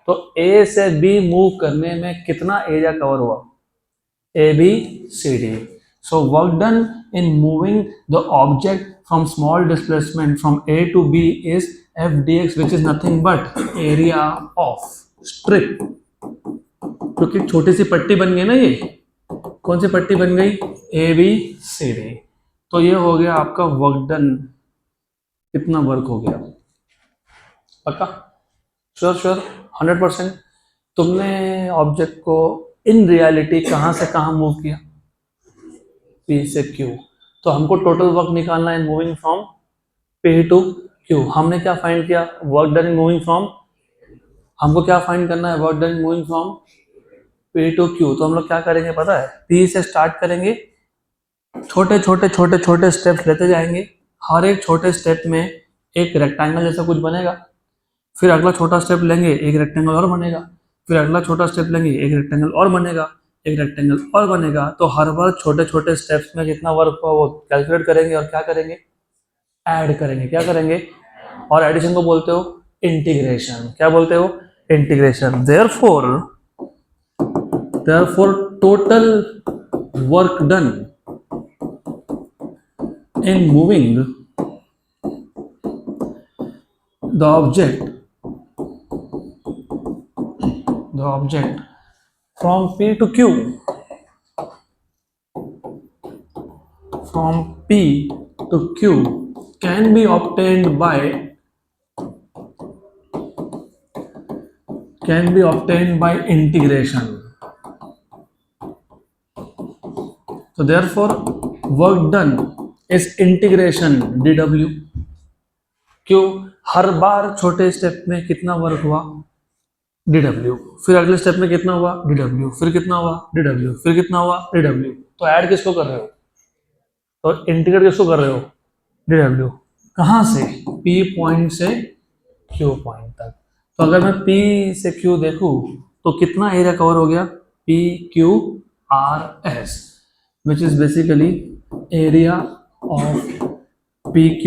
तो ए से बी मूव करने में कितना एरिया कवर हुआ? A B C D. So work done in moving the object from small displacement from A to B is F d x, which is nothing but area of strip. क्योंकि छोटी सी पट्टी बन गई ना, ये कौन सी पट्टी बन गई? A B C D. तो ये हो गया आपका वर्क डन। कितना वर्क हो गया? पक्का? श्योर 100%। तुमने ऑब्जेक्ट को इन रियलिटी कहाँ से कहाँ मूव किया? P से Q। तो हमको टोटल वर्क निकालना है moving from P to Q। हमने क्या फाइंड किया? Work done in moving from. हमको क्या फाइंड करना है? Work done in moving from P to Q। तो हम लोग क्या करेंगे पता है? P से स्टार्ट करेंगे, छोटे छोटे स्टेप्स लेते जाएंगे। हर एक छोटे स्टेप में एक रेक्टेंगल जैसा कुछ बनेगा। फिर अगला छोटा स्टेप लेंगे, एक रेक्टेंगल और बनेगा। फिर अगला छोटा स्टेप लेंगे, एक रेक्टेंगल और बनेगा, एक रेक्टेंगल और बनेगा। तो हर बार छोटे छोटे स्टेप्स में कितना वर्क हुआ वो कैलकुलेट करेंगे और क्या करेंगे? ऐड करेंगे। क्या करेंगे? और एडिशन को बोलते हो इंटीग्रेशन। क्या बोलते हो? Integration. Therefore total work done in moving the object from P to Q from P to Q can be obtained by integration. So therefore work done is integration dw. क्यों? हर बार छोटे step में कितना work हुआ? dw. फिर अगले step में कितना हुआ? dw. फिर कितना हुआ? dw. फिर कितना हुआ? dw. तो ऐड किसको कर रहे हो? तो इंटीग्रेट किसको कर रहे हो? dw. कहां से? P पॉइंट से Q पॉइंट तक. तो अगर मैं P से Q देखूं तो कितना एरिया कवर हो गया? P Q R S, which is basically area of P Q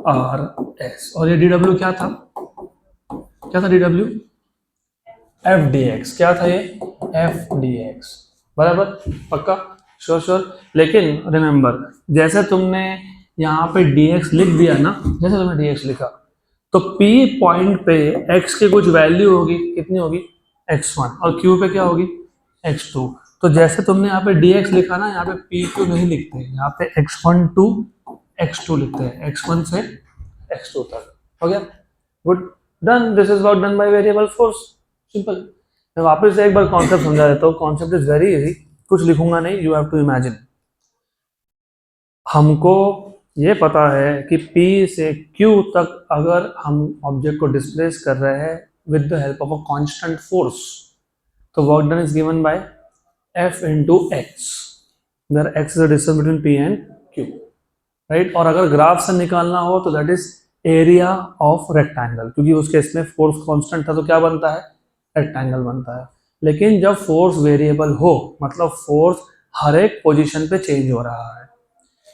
R S. और ये dw क्या था? क्या था dw? F dx. क्या था ये? F dx. बराबर? पक्का? Sure sure. लेकिन रिमेंबर, जैसे तुमने यहाँ पे dx लिख दिया ना, जैसे तुमने dx लिखा तो P पॉइंट पे x की कुछ वैल्यू होगी. कितनी होगी? x1. और Q पे क्या होगी? x2. तो जैसे तुमने यहाँ पे dx लिखा ना, यहाँ पे P2 नहीं लिखते, यहाँ पे x1 to x2 लिखते हैं, x1 से x2 तक. हो गया? Good. Done. This is work done by variable force. Simple. मैं वापस से एक बार कॉन्सेप्ट समझा देता हूँ. Concept is very easy. कुछ लिखूंगा नहीं, यू हैव टू इमेजिन. हमको ये पता है कि P से Q तक अगर हम ऑब्जेक्ट को डिस्प्लेस कर रहे हैं with the help of a constant force, तो work done is given by F into x, where x is the distance between P and Q, right. और अगर ग्राफ से निकालना हो तो that is area of rectangle, क्योंकि उस case में फोर्स कांस्टेंट था तो क्या बनता है? रेक्टेंगल बनता है. लेकिन जब फोर्स वेरिएबल हो, मतलब फोर्स हर एक पोजीशन पे चेंज हो रहा है,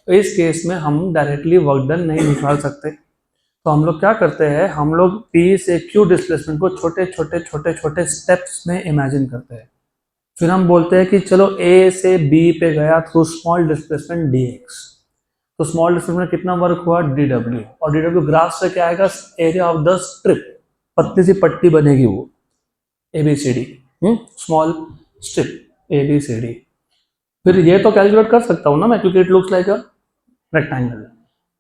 तो इस केस में हम डायरेक्टली वर्क डन नहीं निकाल सकते. तो हम लोग क्या करते हैं? हम लोग P से Q डिस्प्लेसमेंट को छोटे छोटे छोटे छोटे स्टेप्स में इमेजिन करते हैं. फिर हम बोलते हैं कि चलो A से B पे गया थ्रू स्मॉल डिस्प्लेसमेंट dx. तो स्मॉल डिस्प्लेसमेंट कितना वर्क हुआ? dw. और dw ग्राफ से क्या आएगा? Area of the strip. पतली सी पट्टी बनेगी वो, ABCD, स्मॉल स्ट्रिप ABCD. फिर ये तो कैलकुलेट कर सकता हूँ ना मैं, क्योंकि it looks like a rectangle.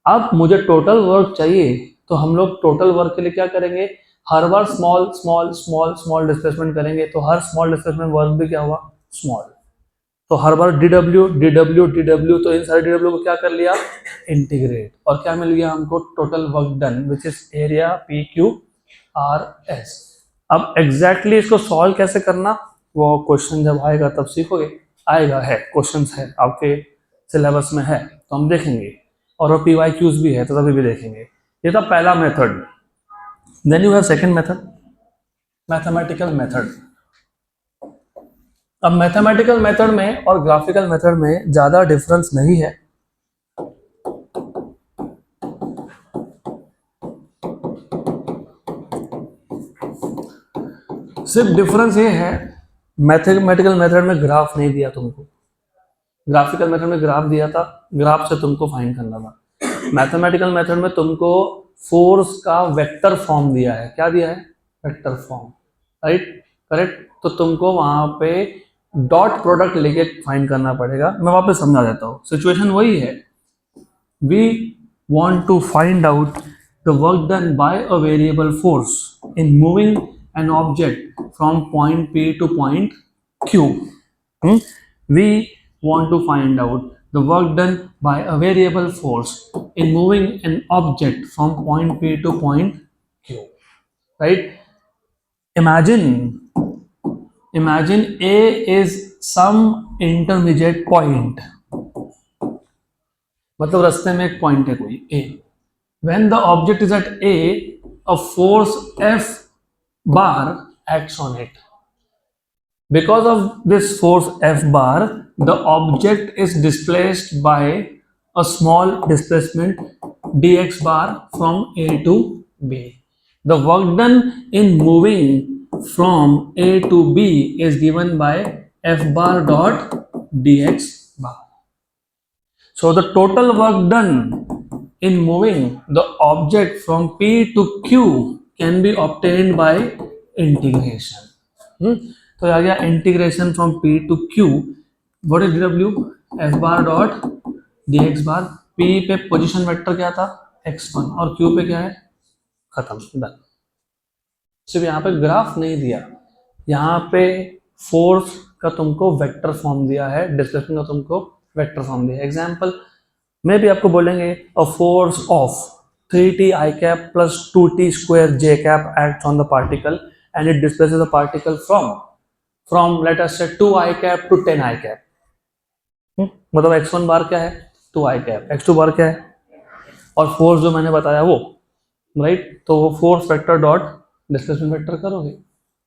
अब मुझे टोटल वर्क चाहिए, तो हम लोग टोटल वर्क के लिए क्या करेंगे? हर बार small small small small displacement करेंगे. तो हर स्मॉल डिस्प्लेसमेंट वर्क भी क्या हुआ? स्मॉल. तो हर बार dw dw dw, तो इन सारे dw को क्या कर लिया? इंटीग्रेट. और क्या मिल गया हमको? Total work done, which is area P Q R S. अब एग्जैक्टली इसको सॉल्व कैसे करना, वो क्वेश्चन जब आएगा तब सीखोगे. आएगा, है, क्वेश्चंस है आपके सिलेबस में है, तो हम देखेंगे. और वो PYQs भी है, तो तभी भी देखेंगे. ये था पहला method. Then you have second method, mathematical method. अब मैथमेटिकल मेथड में और ग्राफिकल मेथड में ज्यादा डिफरेंस नहीं है. सिर्फ डिफरेंस ये है, मैथमेटिकल मेथड में ग्राफ नहीं दिया तुमको, ग्राफिकल मेथड में ग्राफ दिया था. ग्राफ से तुमको फाइंड करना था. मैथमेटिकल मेथड में तुमको फोर्स का वेक्टर फॉर्म दिया है. क्या दिया है? Vector form, right, correct. तो तुमको वहां पे डॉट प्रोडक्ट लेके फाइंड करना पड़ेगा. मैं वापस समझा देता हूँ. सिचुएशन वही है. We want to find out the work done by a variable force in moving an object from point P to point Q. We want to find out the work done by a variable force in moving an object from point P to point Q. Right? Imagine A is some intermediate point. मतलब रास्ते में एक point है कोई A. When the object is at A, a force F bar acts on it. Because of this force F bar, the object is displaced by a small displacement dx bar from A to B. The work done in moving from A to B is given by F bar dot dx bar. So the total work done in moving the object from P to Q can be obtained by integration. तो आ गया integration from P to Q. What is dw? F bar dot dx bar, p पे position vector क्या था x1 और q पे क्या है, खत्म, डन। सिर्फ यहाँ पे ग्राफ नहीं दिया, यहाँ पे फोर्स का तुमको वेक्टर फॉर्म दिया है, डिस्प्लेसमेंट का तुमको वेक्टर फॉर्म दिया है। एग्जाम्पल में भी आपको बोलेंगे a force of 3t i cap plus 2t square j cap acts on the particle and it displaces the particle from let us say 2 i cap to 10 i cap। मतलब x1 बार क्या है 2 i cap, x2 बार क्या है, और force जो मैंने बताया वो, राइट, तो वो force vector dot displacement vector करोगे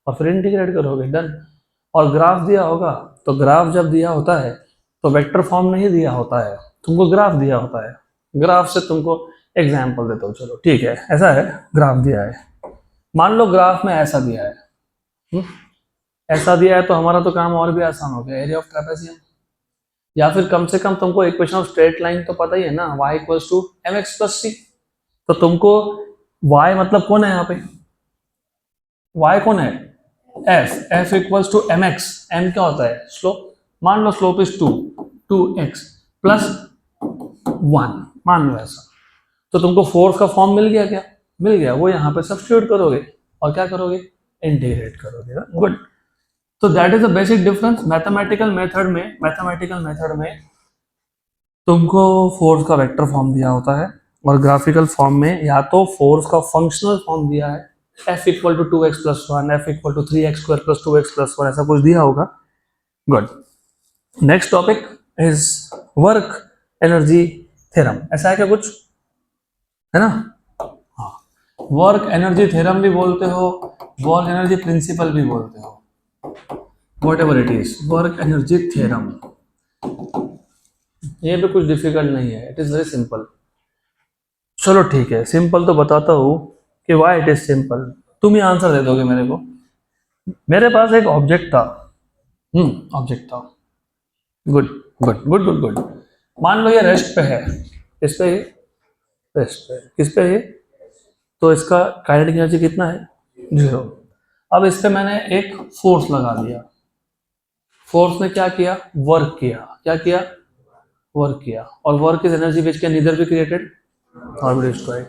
और फिर इंटीग्रेट करोगे, डन। और ग्राफ दिया होगा, तो ग्राफ जब दिया होता है तो वेक्टर फॉर्म नहीं दिया होता है, तुमको ग्राफ दिया होता है। ग्राफ से तुमको एग्जाम्पल देता हूँ, चलो ठीक है, ऐसा है, ग्राफ दिया है, मान लो ग्राफ में ऐसा दिया है, ऐसा दिया है, तो हमारा तो काम और भी आसान हो गया, एरिया ऑफ ट्रेपेजियम। या फिर कम से कम तुमको इक्वेशन ऑफ स्ट्रेट लाइन तो पता ही है ना, y equals to mx plus c। तो तुमको y मतलब कौन है यहाँ पे, y कौन है, f equals to mx, m क्या होता है स्लोप, मान लो स्लोप इज 2x प्लस 1, मान लो ऐसा। तो तुमको फोर्स का फॉर्म मिल गया क्या, मिल गया, वो यहाँ पे सब्स्टिट्यूट करोगे और क्या करोगे, इंटीग्रेट करोगे, गुड। तो that is the basic difference. Mathematical method में तुमको फोर्स का वेक्टर फॉर्म दिया होता है और ग्राफिकल फॉर्म में या तो फोर्स का फंक्शनल फॉर्म दिया है, F equal to 2x plus 1, F equal to 3x square plus 2x plus 1, ऐसा कुछ दिया होगा, good. Next topic is work energy theorem. ऐसा है क्या कुछ, है ना, हाँ, वर्क एनर्जी थ्योरम भी बोलते हो, वर्क एनर्जी प्रिंसिपल भी बोलते हो, whatever it is, work energy theorem. ये भी कुछ डिफिकल्ट नहीं है, इट इज वेरी सिंपल। चलो ठीक है, सिंपल तो बताता हूँ कि वाई इट इज सिंपल, तुम ही आंसर दे दोगे मेरे को। मेरे पास एक ऑब्जेक्ट था, ऑब्जेक्ट था, good good good good good, मान लो ये रेस्ट पे है, इस पे, रेस्ट पे, किस पे है, तो इसका काइनेटिक एनर्जी कितना है, 0। अब इस पे मैंने एक फोर्स लगा दिया, फोर्स ने क्या किया, वर्क किया, क्या किया, वर्क किया, और work is energy which can neither be created और बी डिस्ट्रॉयड।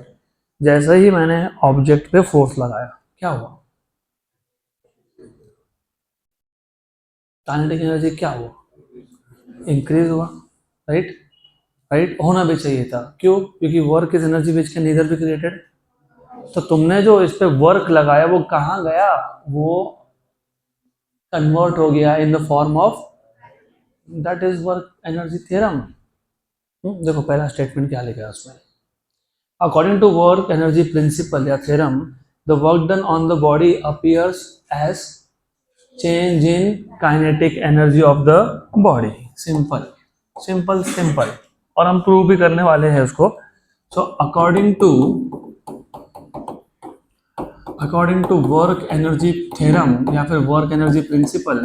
जैसे ही मैंने ऑब्जेक्ट पे फोर्स लगाया, क्या हुआ, काइनेटिक एनर्जी क्या हुआ, इंक्रीज हुआ, राइट, राइट, होना भी चाहिए था, क्यों, क्योंकि work is energy which can neither be created. तो तुमने जो इस पे वर्क लगाया वो कहाँ गया, वो कन्वर्ट हो गया in the form of, that is work energy theorem. देखो पहला स्टेटमेंट क्या लिखा है उसमें, according to work energy principle या theorem the work done on the body appears as change in kinetic energy of the body. Simple simple simple, और हम prove भी करने वाले हैं उसको। So according to work energy theorem या फिर work energy principle,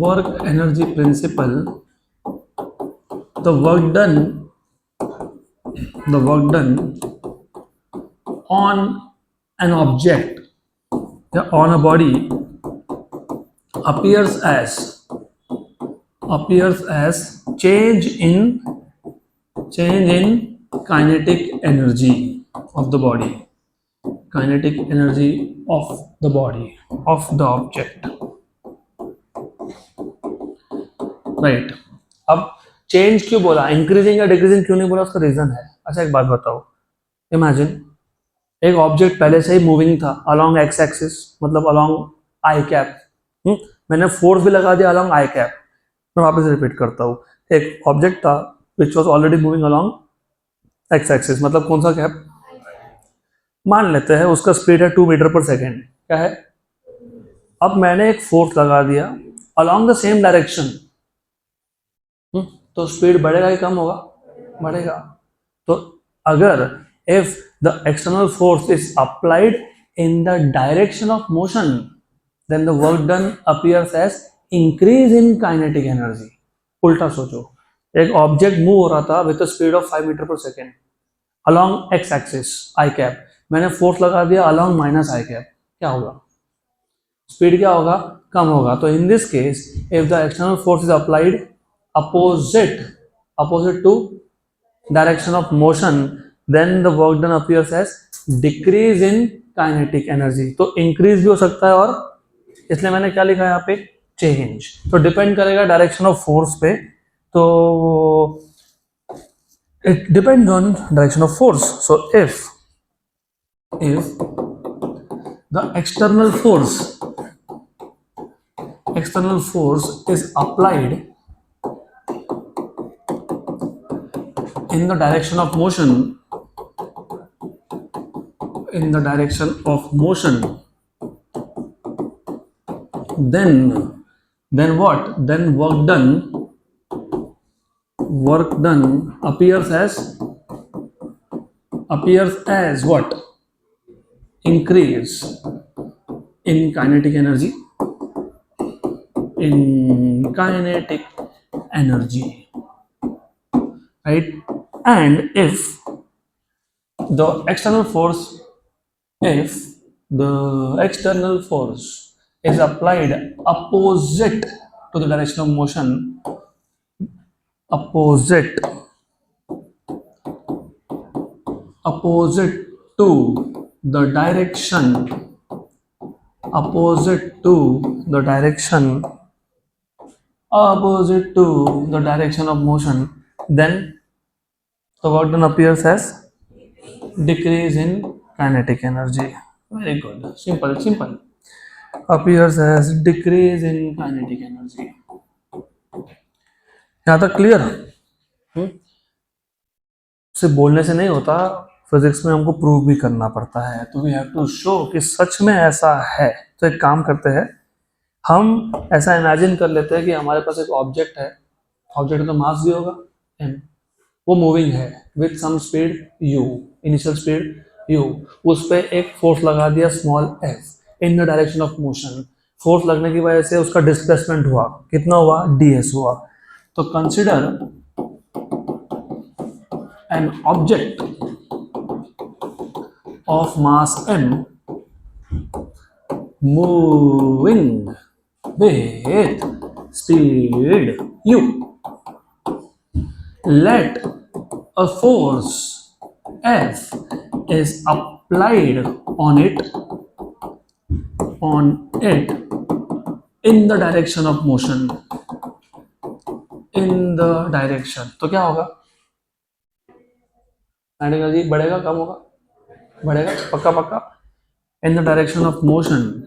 work energy principle, the work done on an object या on a body appears as change in kinetic energy of the body, kinetic energy of the body of the object, right। अब change क्यों बोला, increasing या decreasing क्यों नहीं बोला, उसका reason है। अच्छा एक बात बताओ, इमेजिन एक ऑब्जेक्ट पहले से ही मूविंग था अलोंग एक्स एक्सिस, मतलब अलोंग आई कैप, मैंने फोर्स भी लगा दिया अलोंग आई कैप। मैं वापस रिपीट करता हूँ, एक ऑब्जेक्ट था which was already moving along x axis, मतलब कौन सा कैप, मान लेते हैं उसका स्पीड है 2 मीटर पर सेकेंड, क्या है। अब मैंने एक फोर्स लगा दिया अलोंग द सेम डायरेक्शन, तो स्पीड बढ़ेगा कि कम होगा, बढ़ेगा। तो अगर if the external force is applied in the direction of motion then the work done appears as increase in kinetic energy. उल्टा सोचो, एक ऑब्जेक्ट मूव हो रहा था विद स्पीड ऑफ 5 मीटर पर second along x axis i cap, मैंने force लगा दिया अलोंग माइनस आई कैप, क्या होगा, स्पीड क्या होगा, कम होगा। तो in this case if the external force is applied opposite to direction of motion, then the work done appears as decrease in kinetic energy. तो increase भी हो सकता है, और इसलिए मैंने क्या लिखा है यहाँ पे, चेंज. तो डिपेंड करेगा डायरेक्शन ऑफ फोर्स पे. तो it depends on direction of force. So if the external force is applied in the direction of motion, then what? Then work done appears as what? Increase in kinetic energy. Right? And if the external force is applied opposite to the direction of motion, opposite to the direction of motion, then the work done appears as decrease in kinetic energy. Very good. Simple. Appears as decrease in kinetic energy. यहाँ तक clear? सिर्फ बोलने से नहीं होता, physics में हमको prove भी करना पड़ता है. तो वी हैव टू शो कि सच में ऐसा है. तो एक काम करते हैं, हम ऐसा इमेजिन कर लेते हैं कि हमारे पास एक ऑब्जेक्ट है. ऑब्जेक्ट का मास भी होगा m, वो मूविंग है with some speed u, initial speed u. उस पर एक फोर्स लगा दिया small f in the direction of motion. Force लगने की वजह से उसका डिस्प्लेसमेंट हुआ. कितना हुआ? ds हुआ. तो consider an object of mass m moving with speed u. Let a force F is applied on it in the direction of motion. तो क्या होगा? एनर्जी बढ़ेगा, कम होगा? बढ़ेगा, पक्का. In the direction of motion.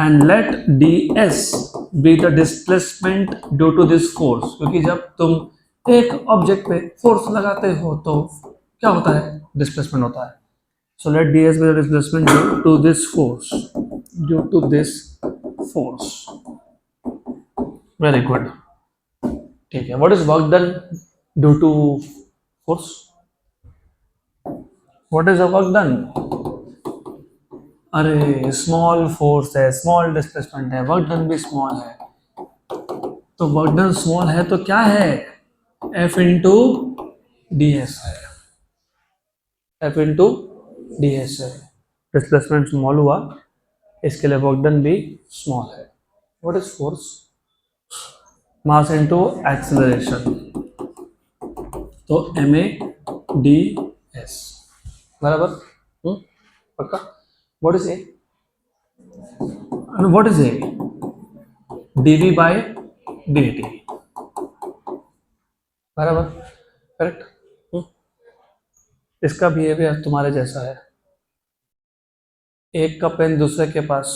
And let ds be the displacement due to this force. क्योंकि जब तुम एक ऑब्जेक्ट पे फोर्स लगाते हो तो क्या होता है? डिस्प्लेसमेंट होता है. So let ds be the displacement due to this force. Very good. ठीक है. What is work done due to force? What is the work done? अरे स्मॉल फोर्स है, स्मॉल डिस्प्लेसमेंट है, वर्क डन भी small है. तो work done small है तो क्या है? F इंटू ds है. F इंटू ds है. डिस्प्लेसमेंट स्मॉल हुआ, इसके लिए वर्क डन भी स्मॉल है. What is force? Mass into acceleration. तो ma/ds बराबर. पक्का. What is A? And what is A? dv by dt. बराबर. करेक्ट. इसका बिहेवियर तुम्हारे जैसा है. एक का पेन दूसरे के पास,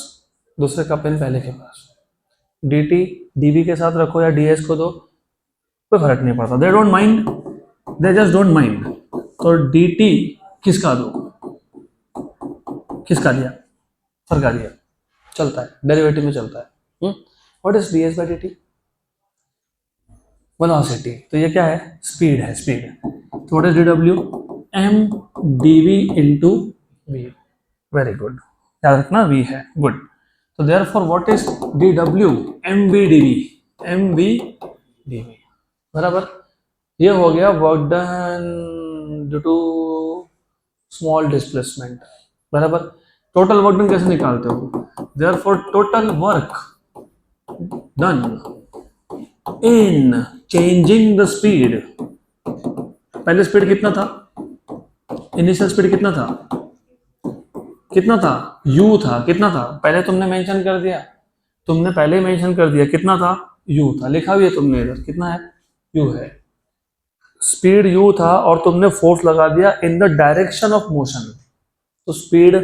दूसरे का पेन पहले के पास. dt dv के साथ रखो या ds को दो, कोई फर्क नहीं पड़ता. They don't mind, they just don't mind. तो dt किसका दो, किसका दिया? फर्क आ दिया, चलता है, डेरिवेटिव में चलता है. What is ds by dt? Velocity. तो ये क्या है? स्पीड है, स्पीड. तो what is dw? m dv into v. Very good. याद रखना v है. गुड. तो therefore what is dw? mv dv. mv dv बराबर. ये हो गया work done due to small displacement. बराबर. टोटल वर्क डन कैसे निकालते हो? Therefore total work done in changing the speed, पहले स्पीड कितना था, इनिशियल स्पीड कितना था, कितना था, u था, कितना था, पहले तुमने मेंशन कर दिया, तुमने पहले मेंशन कर दिया कितना था, u था, लिखा भी है तुमने इधर, कितना है, u है, स्पीड u था और तुमने फोर्स लगा दिया in the direction of motion, तो स्पीड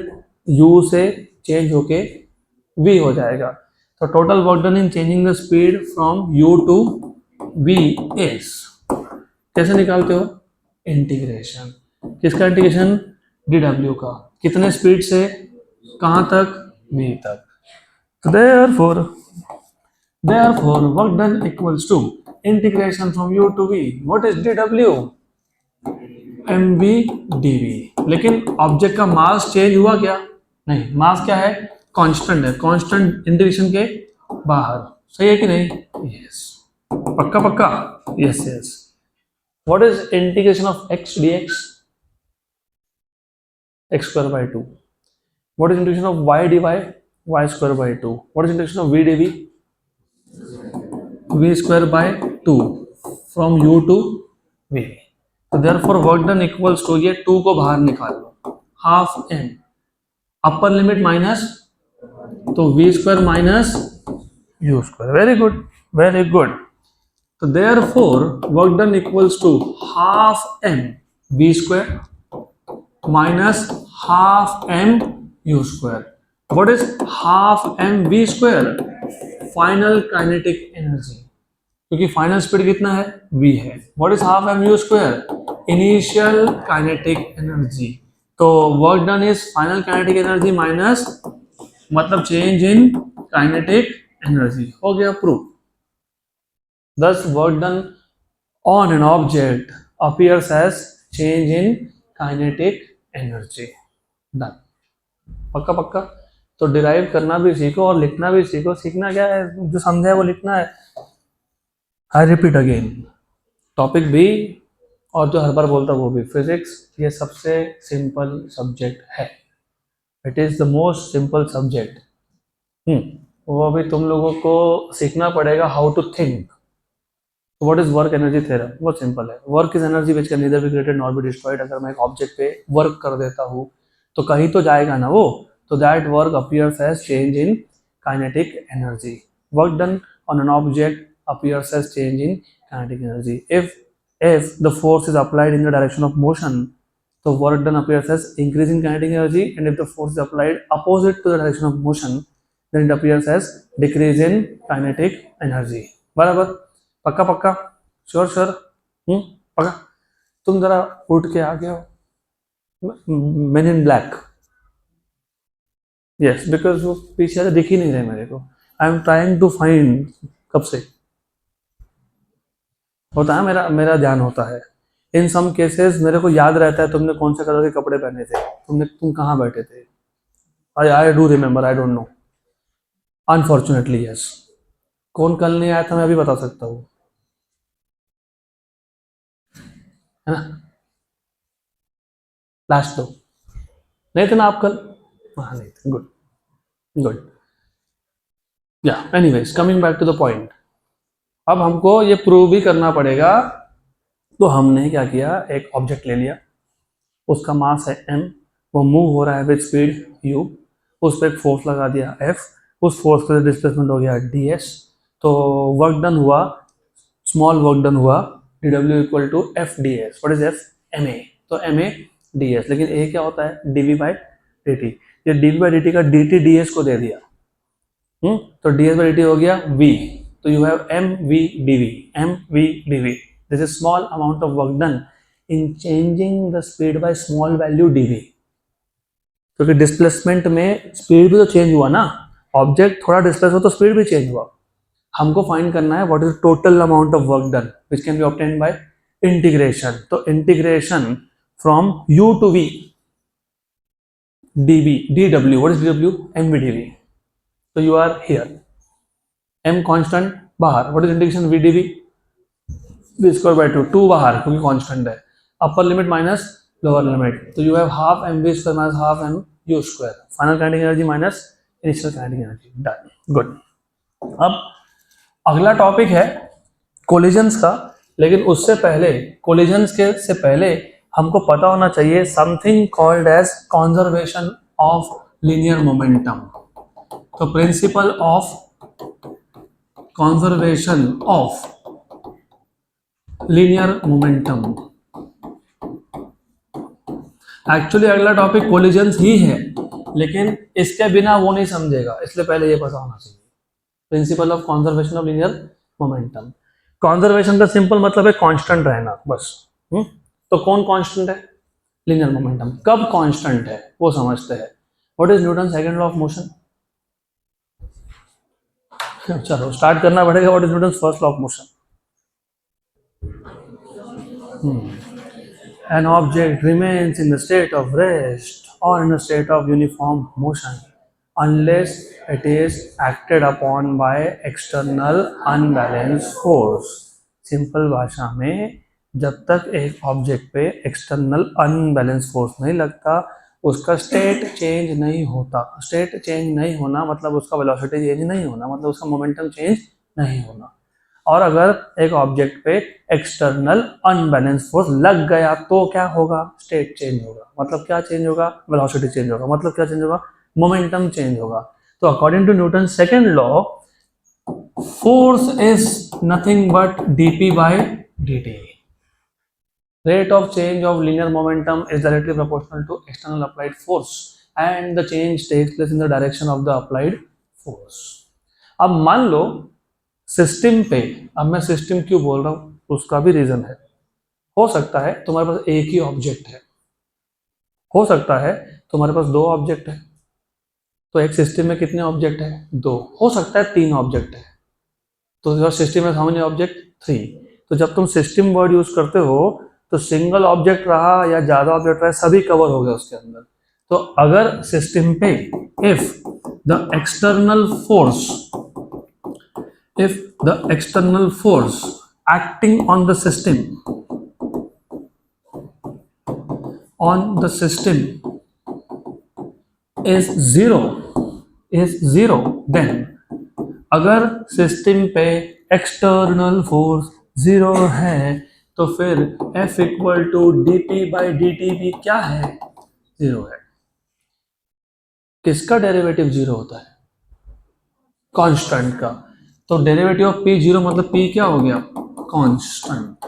u से चेंज होके v हो जाएगा, तो total work done in changing the speed from u to v is, कैसे निकालते हो, इंटीग्रेशन, किसका इंटीग्रेशन, dw का, कितने स्पीड से कहां तक, v तक, तो therefore work done equals to integration from u to v, what is dw, mv dv, लेकिन ऑब्जेक्ट का मास चेंज हुआ क्या, नहीं, मास क्या है, कांस्टेंट है, कांस्टेंट इंटीग्रेशन के बाहर, सही है कि नहीं, यस, पक्का पक्का, yes yes, what is integration of x dx, x square by 2, what is integration of y dy, y square by 2, what is integration of v dv, v square by 2 from u to v, तो therefore work done equals to, ये 2 को बाहर निकाल लो, half m, upper limit minus, तो v square minus u square, very good very good, तो therefore work done equals to half m v square minus half m u square, what is half m v square, final kinetic energy, क्योंकि final speed कितना है, v है, what is half m u square, initial kinetic energy, तो work done is final kinetic energy minus, मतलब change in kinetic energy, हो गया proof, thus work done on an object appears as change in kinetic energy, done, पक्का पक्का, तो derive करना भी सीखो और लिखना भी सीखो, सीखना क्या है, जो समझा है वो लिखना है, आई रिपीट अगेन, टॉपिक भी और जो हर बार बोलता वो भी, फिजिक्स ये सबसे सिंपल सब्जेक्ट है, it is the most simple subject, वो अभी तुम लोगों को सीखना पड़ेगा how to think, what is work energy theorem, बहुत सिंपल है, work is energy which can neither be created not be destroyed, अगर मैं एक ऑब्जेक्ट पे वर्क कर देता हूँ तो कहीं तो जाएगा ना वो, तो that work appears as change in kinetic energy, work done on an object appears as change in kinetic energy, if the force is applied in the direction of motion, so work done appears as increase in kinetic energy, and if the force is applied opposite to the direction of motion, then it appears as decrease in kinetic energy, बराबर, पक्का पक्का, sure sure, पक्का, तुम जरा उठ के आ गए हो, man in black, yes, because वो पीछे से दिख ही नहीं रहे मेरे को, I am trying to find, कब से होता है, मेरा ध्यान होता है, इन सम केसेस मेरे को याद रहता है तुमने कौन से कलर के कपड़े पहने थे, तुम कहाँ बैठे थे, I do remember, I don't no, unfortunately yes, कौन कल नहीं आया था मैं अभी बता सकता हूँ, है ना, लास्ट तो नहीं थे ना आप कल, हाँ नहीं थे, गुड गुड, या anyways coming back to the point, अब हमको ये प्रूव भी करना पड़ेगा, तो हमने क्या किया, एक ऑब्जेक्ट ले लिया, उसका मास है m, वो मूव हो रहा है विद स्पीड u, उस पर एक फोर्स लगा दिया F, उस फोर्स का डिस्प्लेसमेंट हो गया ds, तो वर्क डन हुआ, स्मॉल वर्क डन हुआ dw equal to F d s, what is F, ma, तो ma ds, लेकिन a क्या होता है, dv बाई dt, ये dv बाई dt का dt ds को दे दिया, तो ds बाई dt हो गया v, तो you have mv dv, this is small amount of work done in changing the speed by small value dv, क्योंकि displacement में स्पीड भी तो चेंज हुआ ना, ऑब्जेक्ट थोड़ा डिस्प्लेस हो तो स्पीड भी चेंज हुआ, हमको फाइंड करना है what is total amount of work done which can be obtained by integration, तो integration from u to v dv dw, what is dw, mv dv, तो you are here, m constant बाहर, what is integration v dv, v square by 2 बाहर क्योंकि constant है, upper limit minus lower limit, तो you have half M V square minus half M U square, final kinetic energy minus initial kinetic energy, done, good. अब अगला topic है collisions का, लेकिन उससे पहले, कोलिजन्स के से पहले हमको पता होना चाहिए something called as conservation of linear momentum. तो principle of conservation of linear momentum, actually अगला टॉपिक कोलिजन्स ही है, लेकिन इसके बिना वो नहीं समझेगा, इसलिए पहले ये पता होना चाहिए principal of conservation of linear momentum. Conservation का सिंपल मतलब है कांस्टेंट रहना बस। तो कौन कांस्टेंट है? Linear momentum. कब कांस्टेंट है वो समझते हैं। What is Newton second law of motion? चलो स्टार्ट करना पड़ेगा। What is Newton first law of motion? An object remains in the state of rest or in a state of uniform motion unless it is acted upon by external unbalanced force। Simple भाषा में, जब तक एक object पे external unbalance force नहीं लगता उसका state change नहीं होता। स्टेट चेंज नहीं होना मतलब उसका वेलोसिटी चेंज नहीं होना, मतलब उसका मोमेंटम चेंज नहीं होना। और अगर एक ऑब्जेक्ट पे एक्सटर्नल अनबैलेंस फोर्स लग गया तो क्या होगा? स्टेट चेंज होगा। मतलब क्या चेंज होगा? वेलोसिटी चेंज होगा। मतलब क्या चेंज होगा? मोमेंटम चेंज होगा। तो according to Newton second law, force is nothing but dp by dt। Rate of change of linear momentum is directly proportional to external applied force and the change takes place in the direction of the applied force। अब मान लो system पे, अब मैं system क्यों बोल रहा हूँ उसका भी रीजन है। हो सकता है तुम्हारे पास एक ही ऑब्जेक्ट है, हो सकता है तुम्हारे पास दो ऑब्जेक्ट है। तो एक सिस्टम में कितने ऑब्जेक्ट है? दो। हो सकता है तीन ऑब्जेक्ट है। तो योर सिस्टम में हाउ मेनी ऑब्जेक्ट? थ्री। तो जब तुम सिस्टम वर्ड यूज करते हो तो सिंगल ऑब्जेक्ट रहा या ज्यादा ऑब्जेक्ट रहा, सभी कवर हो गए उसके अंदर। तो अगर सिस्टम पे if the external force acting on the system is zero, then अगर सिस्टम पे एक्सटर्नल फोर्स जीरो है तो फिर F equal to dp by dt भी क्या है? जीरो है। किसका डेरिवेटिव जीरो होता है? कांस्टेंट का। तो डेरिवेटिव ऑफ p जीरो मतलब p क्या हो गया? कांस्टेंट।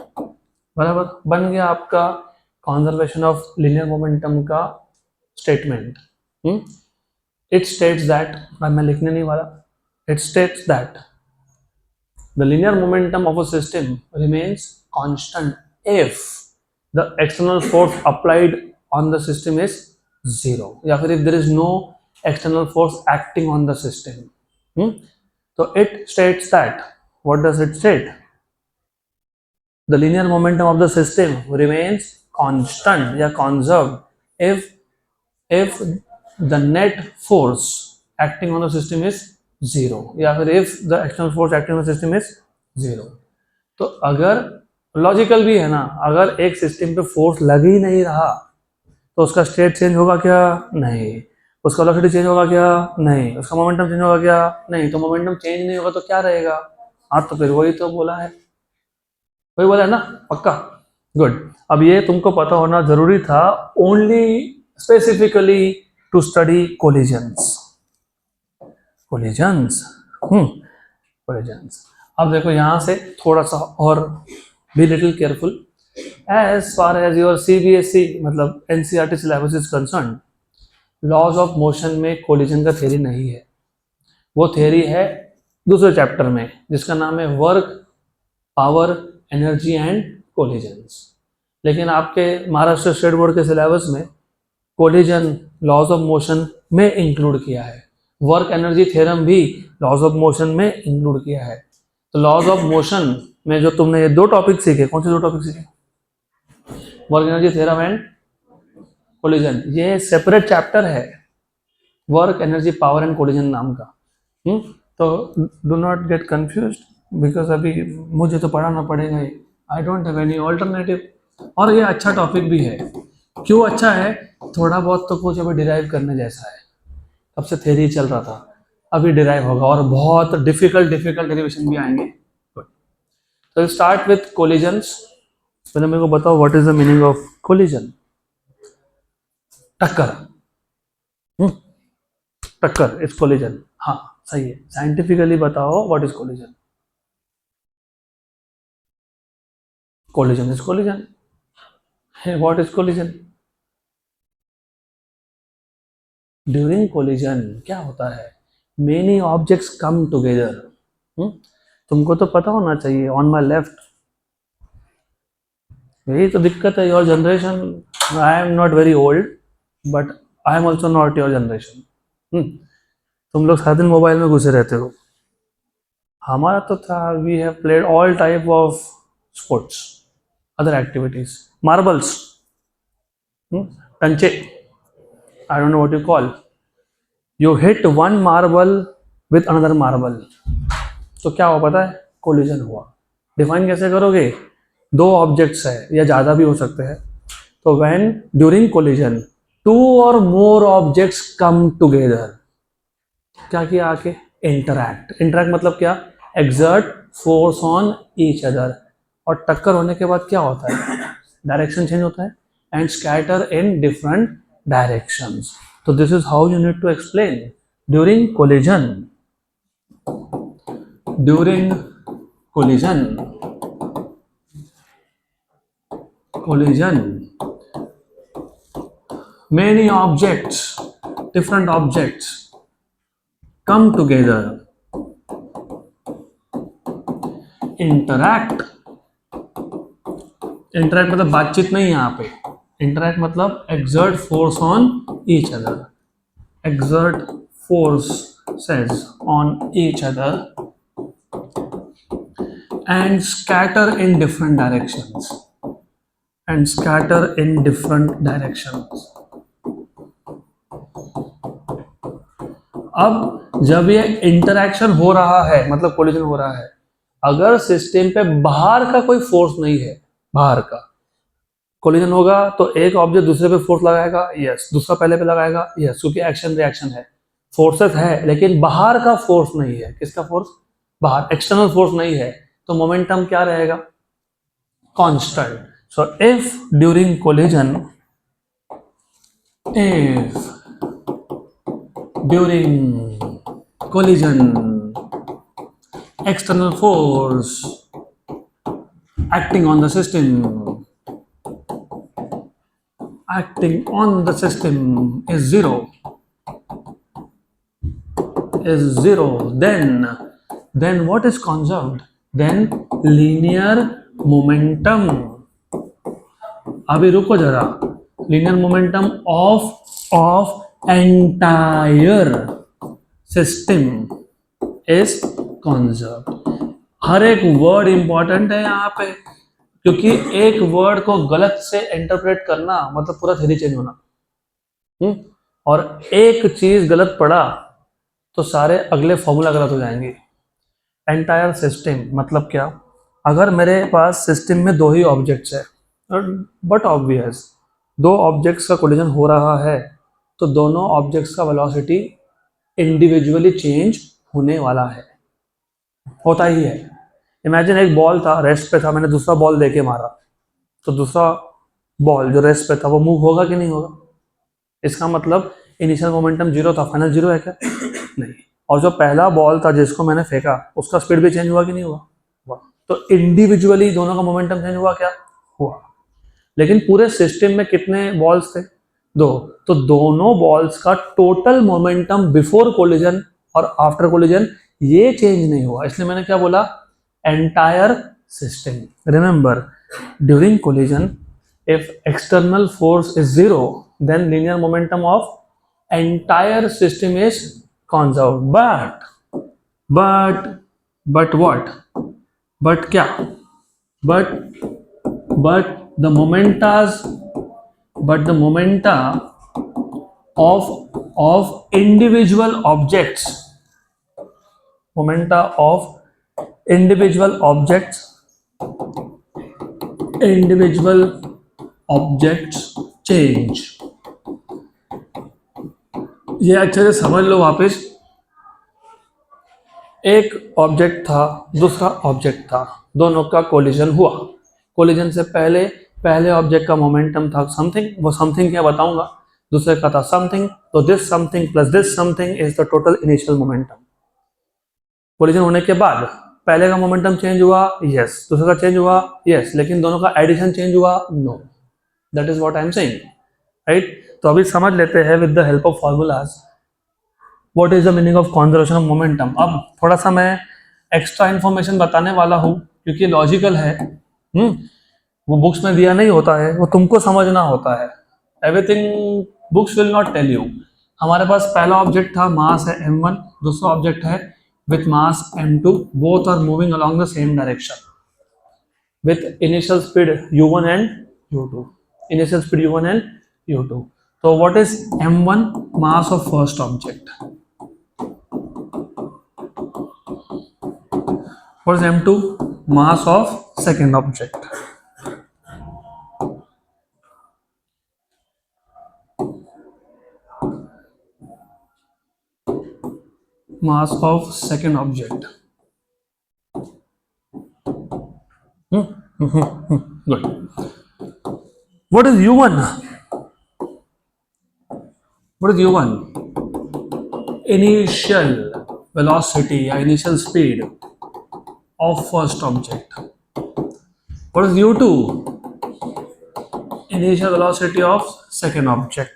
बराबर बन गया आपका कंजर्वेशन ऑफ लीनियर मोमेंटम का स्टेटमेंट। इट स्टेट्स दैट, मैं लिखने नहीं वाला, it states that the linear momentum of a system remains constant if the external force applied on the system is zero, या फिर if there is no external force acting on the system। So it states that, what does it state? The linear momentum of the system remains constant या conserved if the net force acting on the system is zero, या फिर if the external force acting on the system is zero. तो अगर logical भी है ना, अगर एक सिस्टम पे फोर्स लग ही नहीं रहा तो उसका स्टेट चेंज होगा क्या? नहीं। उसका वेलोसिटी चेंज होगा क्या? नहीं। उसका मोमेंटम चेंज होगा क्या? नहीं। तो मोमेंटम चेंज नहीं होगा तो क्या रहेगा? हाँ, तो फिर वही तो बोला है, वही बोला है ना, पक्का। गुड। अब ये तुमको पता होना जरूरी था, only specifically to study collisions. Collisions. अब देखो यहां से थोड़ा सा और be little careful. As far as your CBSE मतलब NCERT syllabus is concern, laws of motion में कोलिजन का थ्योरी नहीं है। वो थ्योरी है दूसरे चैप्टर में जिसका नाम है work, power, energy and collisions. लेकिन आपके महाराष्ट्र स्टेट बोर्ड के सिलेबस में कोलिजन लॉज ऑफ मोशन में इंक्लूड किया है, वर्क एनर्जी थ्योरम भी लॉज ऑफ मोशन में इंक्लूड किया है। तो लॉज ऑफ मोशन में जो तुमने ये दो टॉपिक सीखे, कौन से दो टॉपिक सीखे? Work energy theorem and collision. ये सेपरेट चैप्टर है, work energy power and collision नाम का। तो do not get confused because अभी मुझे तो पढ़ाना पड़ेगा ही, I don't have any alternative. और ये अच्छा टॉपिक भी है। क्यों अच्छा है? थोड़ा बहुत तो कुछ अभी डिराइव करने जैसा है। तब से थ्योरी चल रहा था, अभी डिराइव होगा और बहुत डिफिकल्ट डेरिवेशन भी आएंगे। तो स्टार्ट विथ कोलिजन्स। पहले मेरे को बताओ what is the meaning of collision. टक्कर। टक्कर इज कोलिजन। हाँ सही है, साइंटिफिकली बताओ what is collision. Collision is collision. What is collision? During collision क्या होता है, मेनी ऑब्जेक्ट्स कम टुगेदर। तुमको तो पता होना चाहिए, ऑन माई लेफ्ट। यही तो दिक्कत है, your generation. I am not very old but I am also not your generation. तुम लोग सारा दिन मोबाइल में घुसे रहते हो। हमारा तो था, we have played all type of sports, other activities, marbles, कंचे, I don't know what you call. You hit one marble with another marble, तो क्या हुआ पता है? कोलिजन हुआ। डिफाइन कैसे करोगे? दो ऑब्जेक्ट्स है या ज़्यादा भी हो सकते हैं, तो व्हेन ड्यूरिंग कोलिजन टू और मोर ऑब्जेक्ट्स कम टुगेदर, क्या किया आके? इंटरैक्ट। इंटरैक्ट मतलब क्या? Exert force on each other. और टक्कर होने के बाद क्या होता है? डायरेक्शन चेंज होता है and scatter in different directions. तो this is how you need to explain during collision. During collision, collision, many objects, different objects come together, interact। interact मतलब बातचीत नहीं, यहाँ पे interact मतलब exert force on each other, exert forces on each other and scatter in different directions, and scatter in different directions। अब जब ये interaction हो रहा है मतलब कोलिजन हो रहा है, अगर सिस्टम पे बाहर का कोई फोर्स नहीं है, बाहर का कोलिजन होगा तो एक ऑब्जेक्ट दूसरे पे फोर्स लगाएगा, यस, दूसरा पहले पे लगाएगा, यस, क्योंकि एक्शन रिएक्शन है, फोर्सेस है, लेकिन बाहर का फोर्स नहीं है। किसका फोर्स? बाहर, एक्सटर्नल फोर्स नहीं है, तो मोमेंटम क्या रहेगा? Constant. So if during collision, if during collision external force acting on the system, acting on the system is zero, then what is conserved? Then linear momentum। अभी रुको जरा, linear momentum of entire system is conserved. हर एक word important है यहाँ पे, क्योंकि एक वर्ड को गलत से इंटरप्रेट करना मतलब पूरा थ्योरी चेंज होना। और एक चीज गलत पड़ा तो सारे अगले फॉर्मूला गलत हो जाएंगे। एंटायर सिस्टम मतलब क्या? अगर मेरे पास सिस्टम में दो ही ऑब्जेक्ट्स है, बट ऑब्वियस दो ऑब्जेक्ट्स का कोलिजन हो रहा है तो दोनों ऑब्जेक्ट्स का वेलोसिटी इंडिविजुअली चेंज होने वाला है, होता ही है। इमेजिन एक बॉल था, रेस्ट पे था, मैंने दूसरा बॉल देके मारा, तो दूसरा बॉल जो रेस्ट पे था वो मूव होगा कि नहीं होगा? इसका मतलब इनिशियल मोमेंटम जीरो था, फाइनल जीरो है क्या? नहीं। और जो पहला बॉल था जिसको मैंने फेंका, उसका स्पीड भी चेंज हुआ कि नहीं हुआ? तो इंडिविजुअली दोनों का मोमेंटम चेंज हुआ क्या? हुआ। लेकिन पूरे सिस्टम में कितने बॉल्स थे? दो। तो दोनों बॉल्स का टोटल मोमेंटम बिफोर कोलिजन और आफ्टर कोलिजन ये चेंज नहीं हुआ, इसलिए मैंने क्या बोला? Entire system. Remember, during collision if external force is zero then linear momentum of entire system is conserved. But what? But क्या? but the momenta of individual objects, momenta of individual objects change। ये अच्छे से समझ लो वापस। एक object था, दूसरा object था, दोनों का कोलिजन हुआ। कोलिजन से पहले पहले ऑब्जेक्ट का मोमेंटम था समथिंग, वो समथिंग क्या बताऊंगा, दूसरे का था समथिंग, तो this something plus this something is the total initial momentum. Collision होने के बाद पहले का मोमेंटम चेंज हुआ, यस, दूसरे का चेंज हुआ, यस, लेकिन दोनों का एडिशन चेंज हुआ, no. That is what I am saying, right. तो अभी समझ लेते हैं with the help of formulas what is the meaning of conservation of momentum. अब थोड़ा सा मैं एक्स्ट्रा इन्फॉर्मेशन बताने वाला हूँ क्योंकि लॉजिकल है, वो बुक्स में दिया नहीं होता है, वो तुमको समझना होता है। Everything books will not tell you. हमारे पास पहला ऑब्जेक्ट था, मास है m1, दूसरा ऑब्जेक्ट है with mass m2, both are moving along the same direction with initial speed u1 and u2, initial speed u1 and u2। तो what is m1, mass of first object, what is m2, mass of second object, mass of second object, good। what is u1, what is u1, initial velocity या initial speed of first object। what is u2, initial velocity of second object,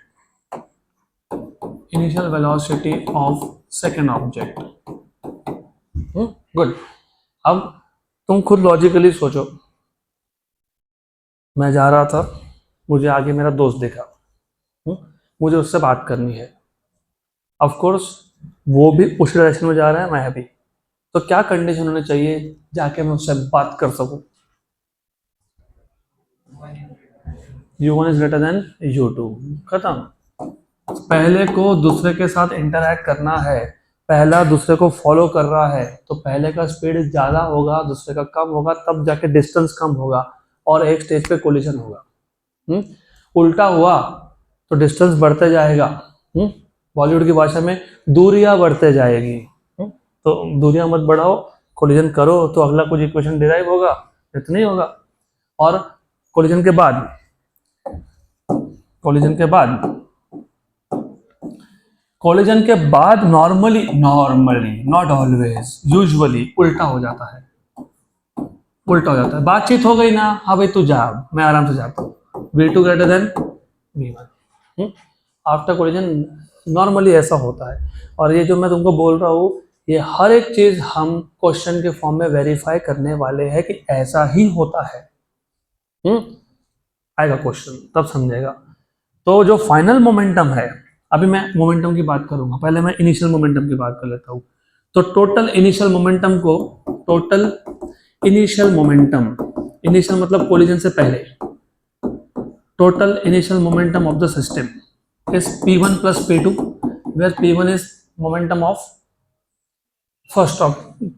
initial velocity of second object। Good. अब तुम खुद logically सोचो, मैं जा रहा था, मुझे आगे मेरा दोस्त देखा, मुझे उससे बात करनी है, ऑफ कोर्स वो भी उस डायरेक्शन में जा रहा है, मैं भी, तो क्या कंडीशन होनी चाहिए जाके मैं उससे बात कर सकूं, u1 is greater than u2, खत्म। पहले को दूसरे के साथ इंटरैक्ट करना है, पहला दूसरे को फॉलो कर रहा है, तो पहले का स्पीड ज़्यादा होगा, दूसरे का कम होगा, तब जाके डिस्टेंस कम होगा और एक स्टेज पे कोलिजन होगा। उल्टा हुआ तो डिस्टेंस बढ़ते जाएगा, बॉलीवुड की भाषा में दूरियां बढ़ते जाएगी। तो दूरियां मत बढ़ाओ, कोलिजन करो तो अगला कुछ इक्वेशन डिराइव होगा, इतना ही होगा। और कोलिजन के बाद नॉर्मली नॉट ऑलवेज, यूजुअली उल्टा हो जाता है, बातचीत हो गई ना, हाँ भाई तू जा, मैं आराम से जाता हूँ, v2 greater than v1। After collision normally ऐसा होता है। और ये जो मैं तुमको बोल रहा हूँ, ये हर एक चीज हम क्वेश्चन के फॉर्म में वेरीफाई करने वाले हैं कि ऐसा ही होता है। आएगा क्वेश्चन तब समझेगा। तो जो फाइनल मोमेंटम है, अभी मैं मोमेंटम की बात करूंगा, पहले मैं इनिशियल मोमेंटम की बात कर लेता हूँ। तो टोटल इनिशियल मतलब कोलिजन से पहले, total initial momentum of the system is p1 plus p2, where p1 is momentum of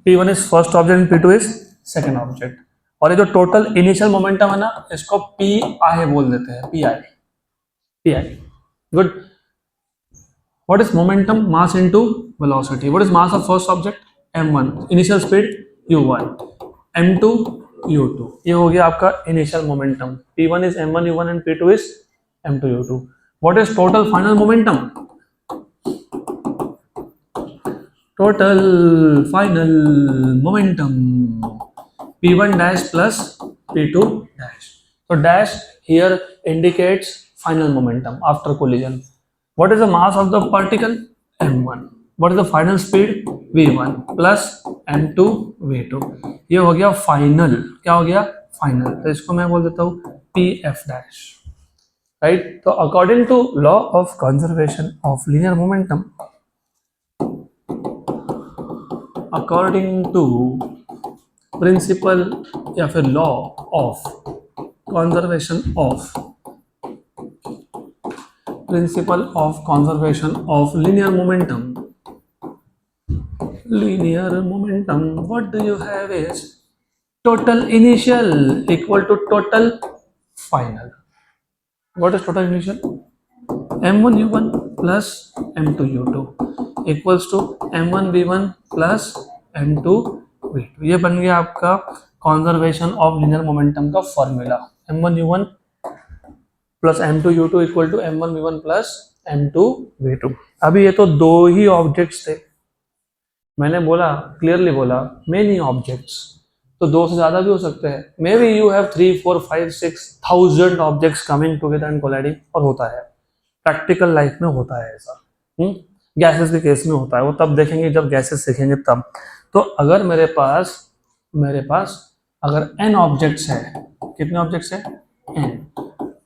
p1 is first object and p2 is second object। और ये जो टोटल इनिशियल मोमेंटम है ना, इसको pi बोल देते हैं, pi। Good. What is momentum, mass into velocity. What is mass of first object, m1, initial speed u1, m2 u2। ये हो गया आपका initial momentum. p1 is m1 u1 and p2 is m2 u2। What is total final momentum? Total final momentum P1 dash plus P2 dash. So dash here indicates final momentum after collision. What is the mass of the particle? m1. What is the final speed? v1 plus m2 v2। ये हो गया final, क्या हो गया final, तो इसको मैं बोल देता हूँ pf dash, right? So according to law of conservation of linear momentum, according to principle या फिर law of conservation of principle of conservation of linear momentum, what do you have is total initial equal to total final। What is total initial? m1 u1 plus m2 u2 equals to m1 v1 plus m2v2। ये बन गया आपका conservation of linear momentum का formula, m1u1 plus m2u2 equal to m1v1 plus m2v2। अभी ये तो दो ही objects थे, मैंने बोला क्लियरली बोला मेनी ऑब्जेक्ट्स, तो दो से ज्यादा भी हो सकते हैं। May be you have 3 4 5 6 1000 objects coming together and colliding, और होता है प्रैक्टिकल लाइफ में, होता है ऐसा। गैसेस के केस में होता है, वो तब देखेंगे जब गैसेस सीखेंगे तब। तो अगर मेरे पास अगर n ऑब्जेक्ट्स है, कितने ऑब्जेक्ट्स है n।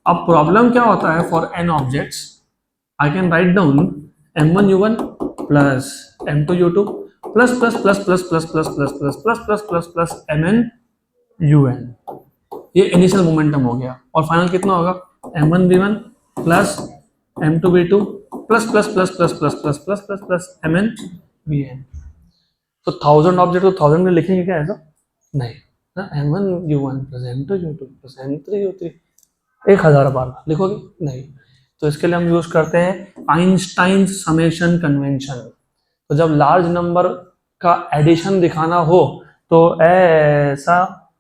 अब प्रॉब्लम क्या होता है for n objects, I can write down m1u1 plus m2u2 plus plus plus plus plus plus plus plus plus plus plus plus mn ये इनिशियल मोमेंटम हो गया, और फाइनल कितना होगा m1v1 plus m2v2 plus plus plus plus plus plus plus plus plus mn तो 1000 object तो 1000 में लिखेंगे क्या ऐसा? नहीं ना, m1u1 plus m2u2 plus m3u3 1000 बार लिखोगे नहीं। तो इसके लिए हम यूज करते हैं आइंस्टाइन समेशन कन्वेंशन। तो जब लार्ज नंबर का एडिशन दिखाना हो तो ऐसा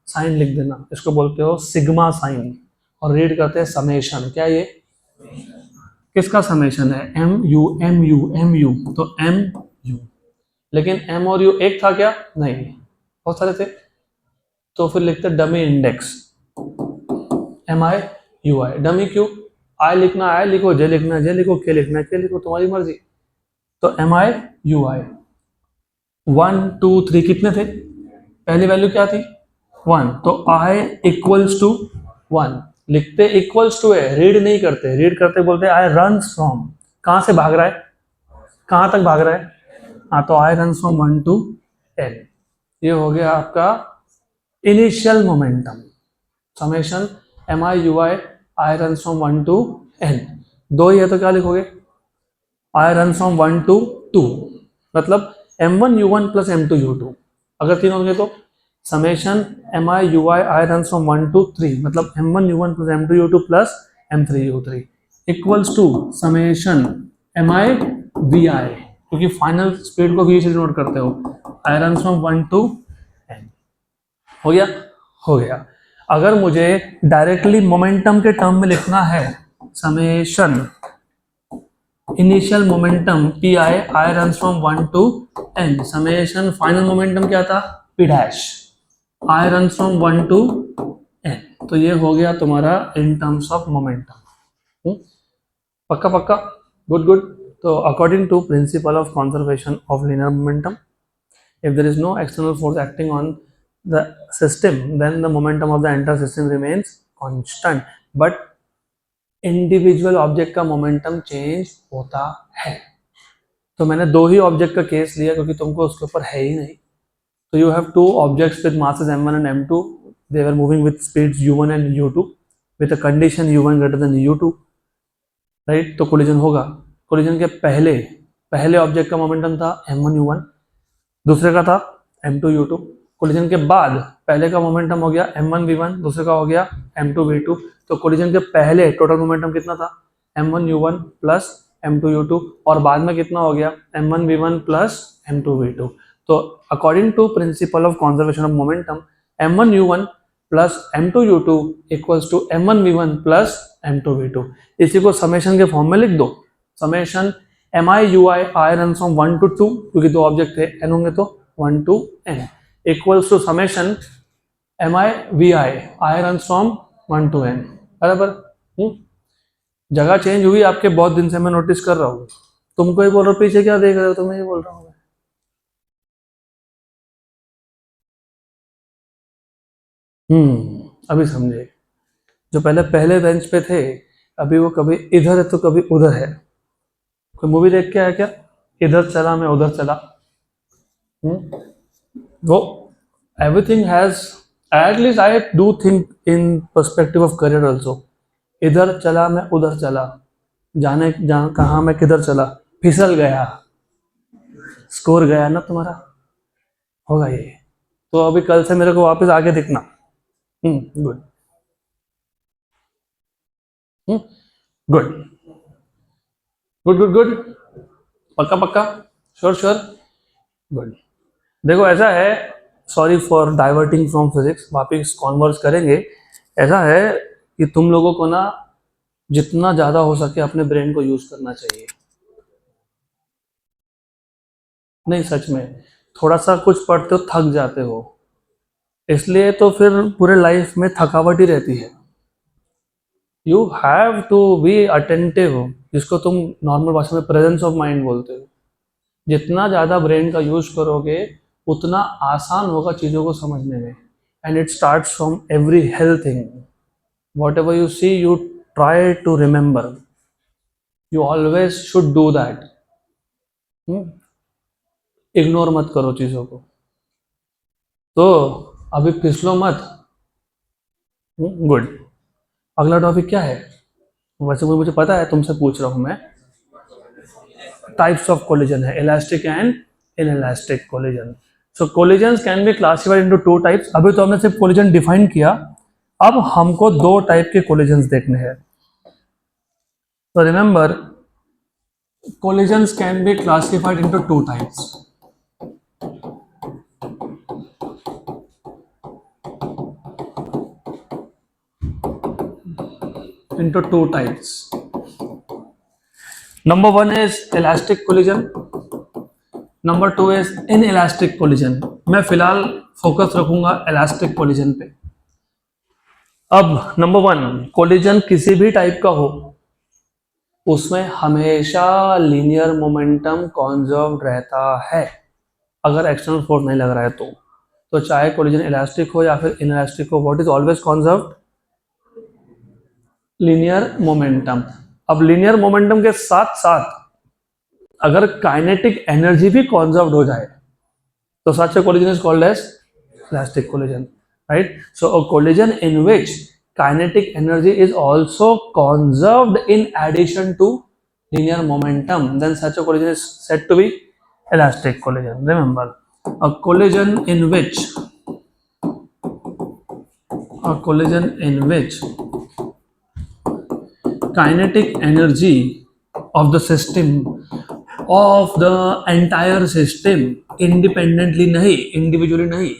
साइन लिख देना, इसको बोलते हो सिग्मा साइन, और रीड करते हैं समेशन। क्या ये किसका समेशन है? एम यू, तो एम यू, लेकिन एम और यू एक था क्या? नहीं, बहुत सारे थे। तो फिर लिखते dummy index MI UI। Dummy क्यों? आई लिखना आई लिखो, जे लिखना जे लिखो, के लिखना के लिखो, तुम्हारी मर्जी। तो MI UI 1 2 3 कितने थे? पहली वैल्यू क्या थी? 1, तो I इक्वल्स टू 1 लिखते, इक्वल्स टू है, रीड नहीं करते, रीड करते बोलते आई रन फ्रॉम, कहां से भाग रहा है, कहां तक भाग रहा है? हाँ, तो आई रन फ्रॉम 1 to n। ये हो गया आपका initial momentum, summation MI UI I run from 1 to n। दो ही है तो क्या लिखोगे? आई रन फ्रॉम 1 to 2, मतलब m1u1 प्लस m2u2। अगर तीन होंगे तो summation MI UI I run from 1 to 3, मतलब m1u1 plus m2u2 plus m3u3 equals to summation MI VI, क्योंकि फाइनल स्पीड को v से डिनोट करते हो, I run from 1 to n। हो गया? हो गया। अगर मुझे डायरेक्टली मोमेंटम के टर्म में लिखना है, summation initial momentum PI I run from 1 to n, summation final momentum क्या था? P dash I run from 1 to n। तो ये हो गया तुम्हारा इन टर्म्स ऑफ मोमेंटम। पक्का पक्का, गुड गुड। तो according to principle of conservation of linear momentum, if there is no external force acting on the system, then the momentum of the entire system remains constant, but individual object का momentum change होता है। तो मैंने दो ही object का case लिया क्योंकि तुमको उसके ऊपर है ही नहीं। तो you have two objects with masses m1 and m2, they were moving with speeds u1 and u2 with a condition u1 greater than u2, right? तो कोलिजन होगा। कोलिजन के पहले ऑब्जेक्ट का मोमेंटम था m1u1, दूसरे का था m2u2। कोलिजन के बाद पहले का मोमेंटम हो गया m1v1, दूसरे का हो गया m2v2। तो कोलिजन के पहले टोटल मोमेंटम कितना था? m1u1 प्लस m2u2, और बाद में कितना हो गया? m1v1 plus m2v2। तो according to principle of conservation of momentum, m1u1 plus m2u2 equals to m1v1 plus m2v2। इसी को समेशन के फॉर्म में लिख दो, summation MI UI I run from 1 to 2, क्योंकि दो ऑब्जेक्ट थे, n होंगे तो 1 to n, equals to summation MI VI I run from 1 to n। बराबर? जगह चेंज हुई आपके, बहुत दिन से मैं नोटिस कर रहा हूँ। तुमको ही बोल रहा हूँ, पीछे क्या देख रहे हो? तुम्हें ही बोल रहा हूँ। अभी समझे। जो पहले बेंच पे थे, अभी वो कभी इधर है तो कभी उधर है। कोई मूवी देख के आया क्या? इधर चला मैं उधर चला। वो everything has, at least I do think in perspective of career also. इधर चला मैं उधर चला, जाने जहाँ कहाँ मैं किधर चला, फिसल गया, स्कोर गया ना तुम्हारा, होगा ये। तो अभी कल से मेरे को वापस आगे दिखना। Good good good good good, पक्का पक्का, श्योर श्योर, गुड। देखो ऐसा है, sorry for diverting from physics, वापिस कॉन्वर्स करेंगे। ऐसा है कि तुम लोगों को ना जितना ज़्यादा हो सके अपने ब्रेन को यूज़ करना चाहिए। नहीं सच में, थोड़ा सा कुछ पढ़ते हो थक जाते हो, इसलिए तो फिर पूरे लाइफ में थकावट ही रहती है। You have to be attentive, जिसको तुम नॉर्मल भाषा में प्रेजेंस ऑफ माइंड बोलते हो। जितना ज़्यादा ब्रेन का यूज करोगे उतना आसान होगा चीज़ों को समझने में। And it starts from every health thing, whatever you see you try to remember, you always should do that. Ignore मत करो चीज़ों को। तो अभी फिसलो मत। गुड। अगला टॉपिक क्या है? वैसे मुझे पता है, तुमसे पूछ रहा हूँ मैं। टाइप्स ऑफ कोलिजन है, elastic and inelastic collision. So collisions can be classified into two types. अभी तो हमने सिर्फ कोलिजन डिफाइन किया, अब हमको दो टाइप के कोलिजन्स देखने हैं। तो remember, collisions can be classified into two types. into two types. Number one is elastic collision. Number two is inelastic collision. मैं फिलहाल फोकस रखूंगा elastic collision पे। अब नंबर वन, कोलिजन किसी भी टाइप का हो उसमें हमेशा लीनियर मोमेंटम कॉन्जर्व रहता है, अगर एक्सटर्नल फोर्स नहीं लग रहा है तो चाहे कोलिजन इलास्टिक हो या फिर इनइलास्टिक हो, what is always conserve? Linear momentum. अब लीनियर मोमेंटम के साथ साथ अगर काइनेटिक एनर्जी भी कॉन्जर्व्ड हो जाए तो सच a collision is called as elastic collision, right? So a collision in which kinetic energy is also conserved in addition to linear momentum, then such a collision is said to be elastic collision. Remember, a collision in which kinetic energy of the system, of the entire system, independently नहीं, individually नहीं,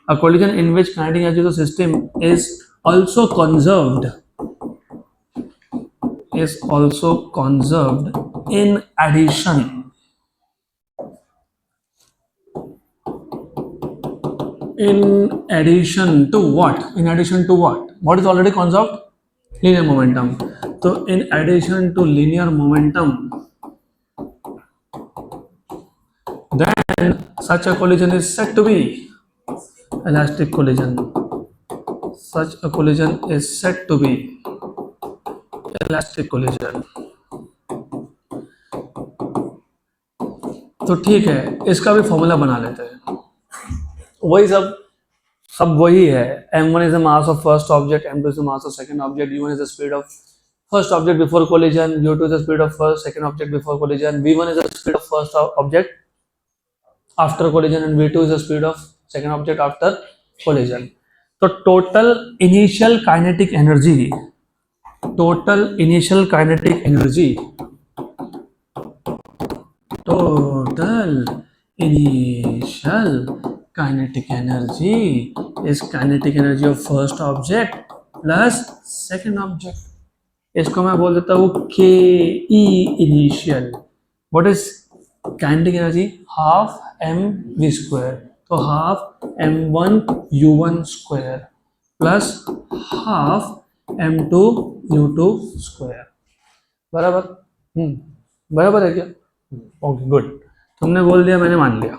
a collision in which kinetic energy of the system is also conserved in addition to what? In addition to what? What is already conserved? Linear momentum. So in addition to linear momentum, then such a collision is said to be elastic collision. Such a collision is said to be elastic collision. तो ठीक है, इसका भी formula बना लेते हैं। वही सब वही है। m1 is the mass of first object, m2 is the mass of second object, u1 is the speed of first object before collision, u2 is the speed of second object before collision, v1 is the speed of first object after collision, and v2 is the speed of second object after collision. तो total initial kinetic energy is kinetic energy of first object plus second object. इसको मैं बोल देता हूँ K E initial. What is kinetic energy? Half M V square, तो half m1 u1 square plus half m2 u2 square. बराबर? बराबर है क्या? ओके गुड, तुमने बोल दिया, मैंने मान लिया।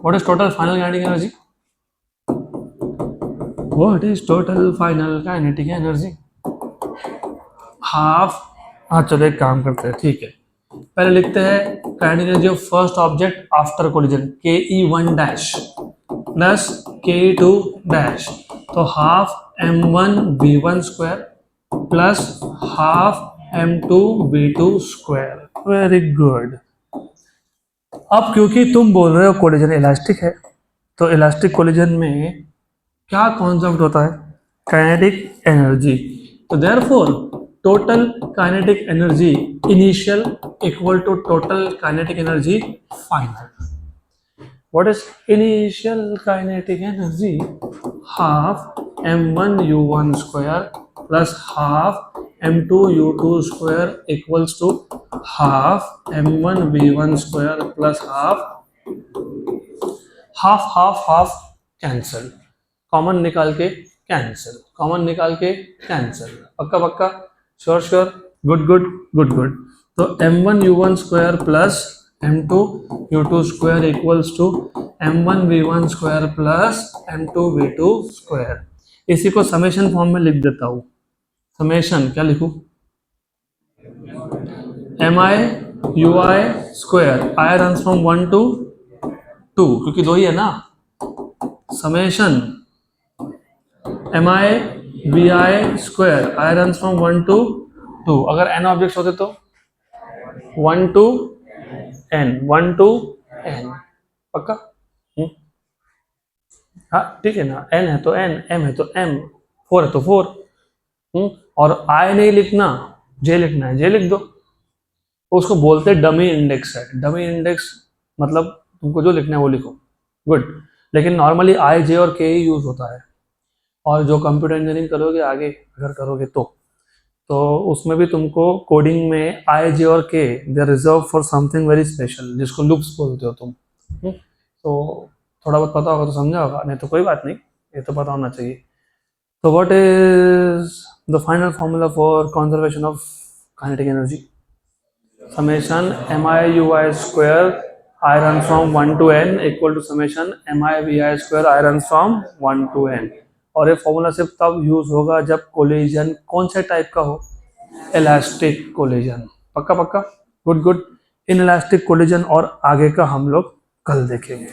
What is total final kinetic energy? What is total final kinetic energy? Half. हाँ चलो एक काम करते हैं, ठीक है, पहले लिखते हैं kinetic energy of first object after collision, के ई वन डैश प्लस के ई टू डैश, तो half m1 v1 square plus half m2 v2 square. Very good. अब क्योंकि तुम बोल रहे हो कोलिजन इलास्टिक है, तो इलास्टिक कोलिजन में क्या कॉन्सेप्ट होता है? Kinetic energy. तो therefore total kinetic energy initial equal to total kinetic energy final. What is initial kinetic energy? Half m1u1 square plus half m2u2 square equals to half m1v1 square plus half cancel, common निकाल के cancel, common निकाल के cancel, पक्का पक्का, sure sure, good good good good. तो m1u1 square plus m2u2 square equals to m1v1 square plus m2v2 square. इसी को summation form में लिख देता हूँ। समेशन क्या लिखूं? mi square, I runs from 1 to 2 क्योंकि दो ही है ना। Summation mi square, I runs from 1 to 2। अगर n ऑब्जेक्ट्स होते तो 1 to n, पक्का? हाँ ठीक है ना, n है तो n, m है तो m, 4 है तो 4। और i नहीं लिखना, j लिखना है, j लिख दो। तो उसको बोलते हैं डमी इंडेक्स है। डमी इंडेक्स मतलब तुमको जो लिखना है वो लिखो, गुड। लेकिन नॉर्मली i, j और k ही यूज होता है। और जो कंप्यूटर इंजीनियरिंग करोगे आगे अगर करोगे तो उसमें भी तुमको कोडिंग में आई, जे और K they are reserve for something very special, जिसको लूप्स बोलते हो तुम। तो थोड़ा बहुत पता होगा तो समझा होगा, नहीं तो कोई बात नहीं, ये तो पता होना चाहिए। तो what is the final formula for conservation of kinetic energy? Summation mi square I run from 1 to n equal to summation mi square I run from 1 to n। और ये फॉर्मूला सिर्फ तब यूज होगा जब कोलिजन कौन से type का हो? इलास्टिक कोलिजन, पक्का पक्का, good good. In elastic collision और आगे का हम लोग कल देखेंगे।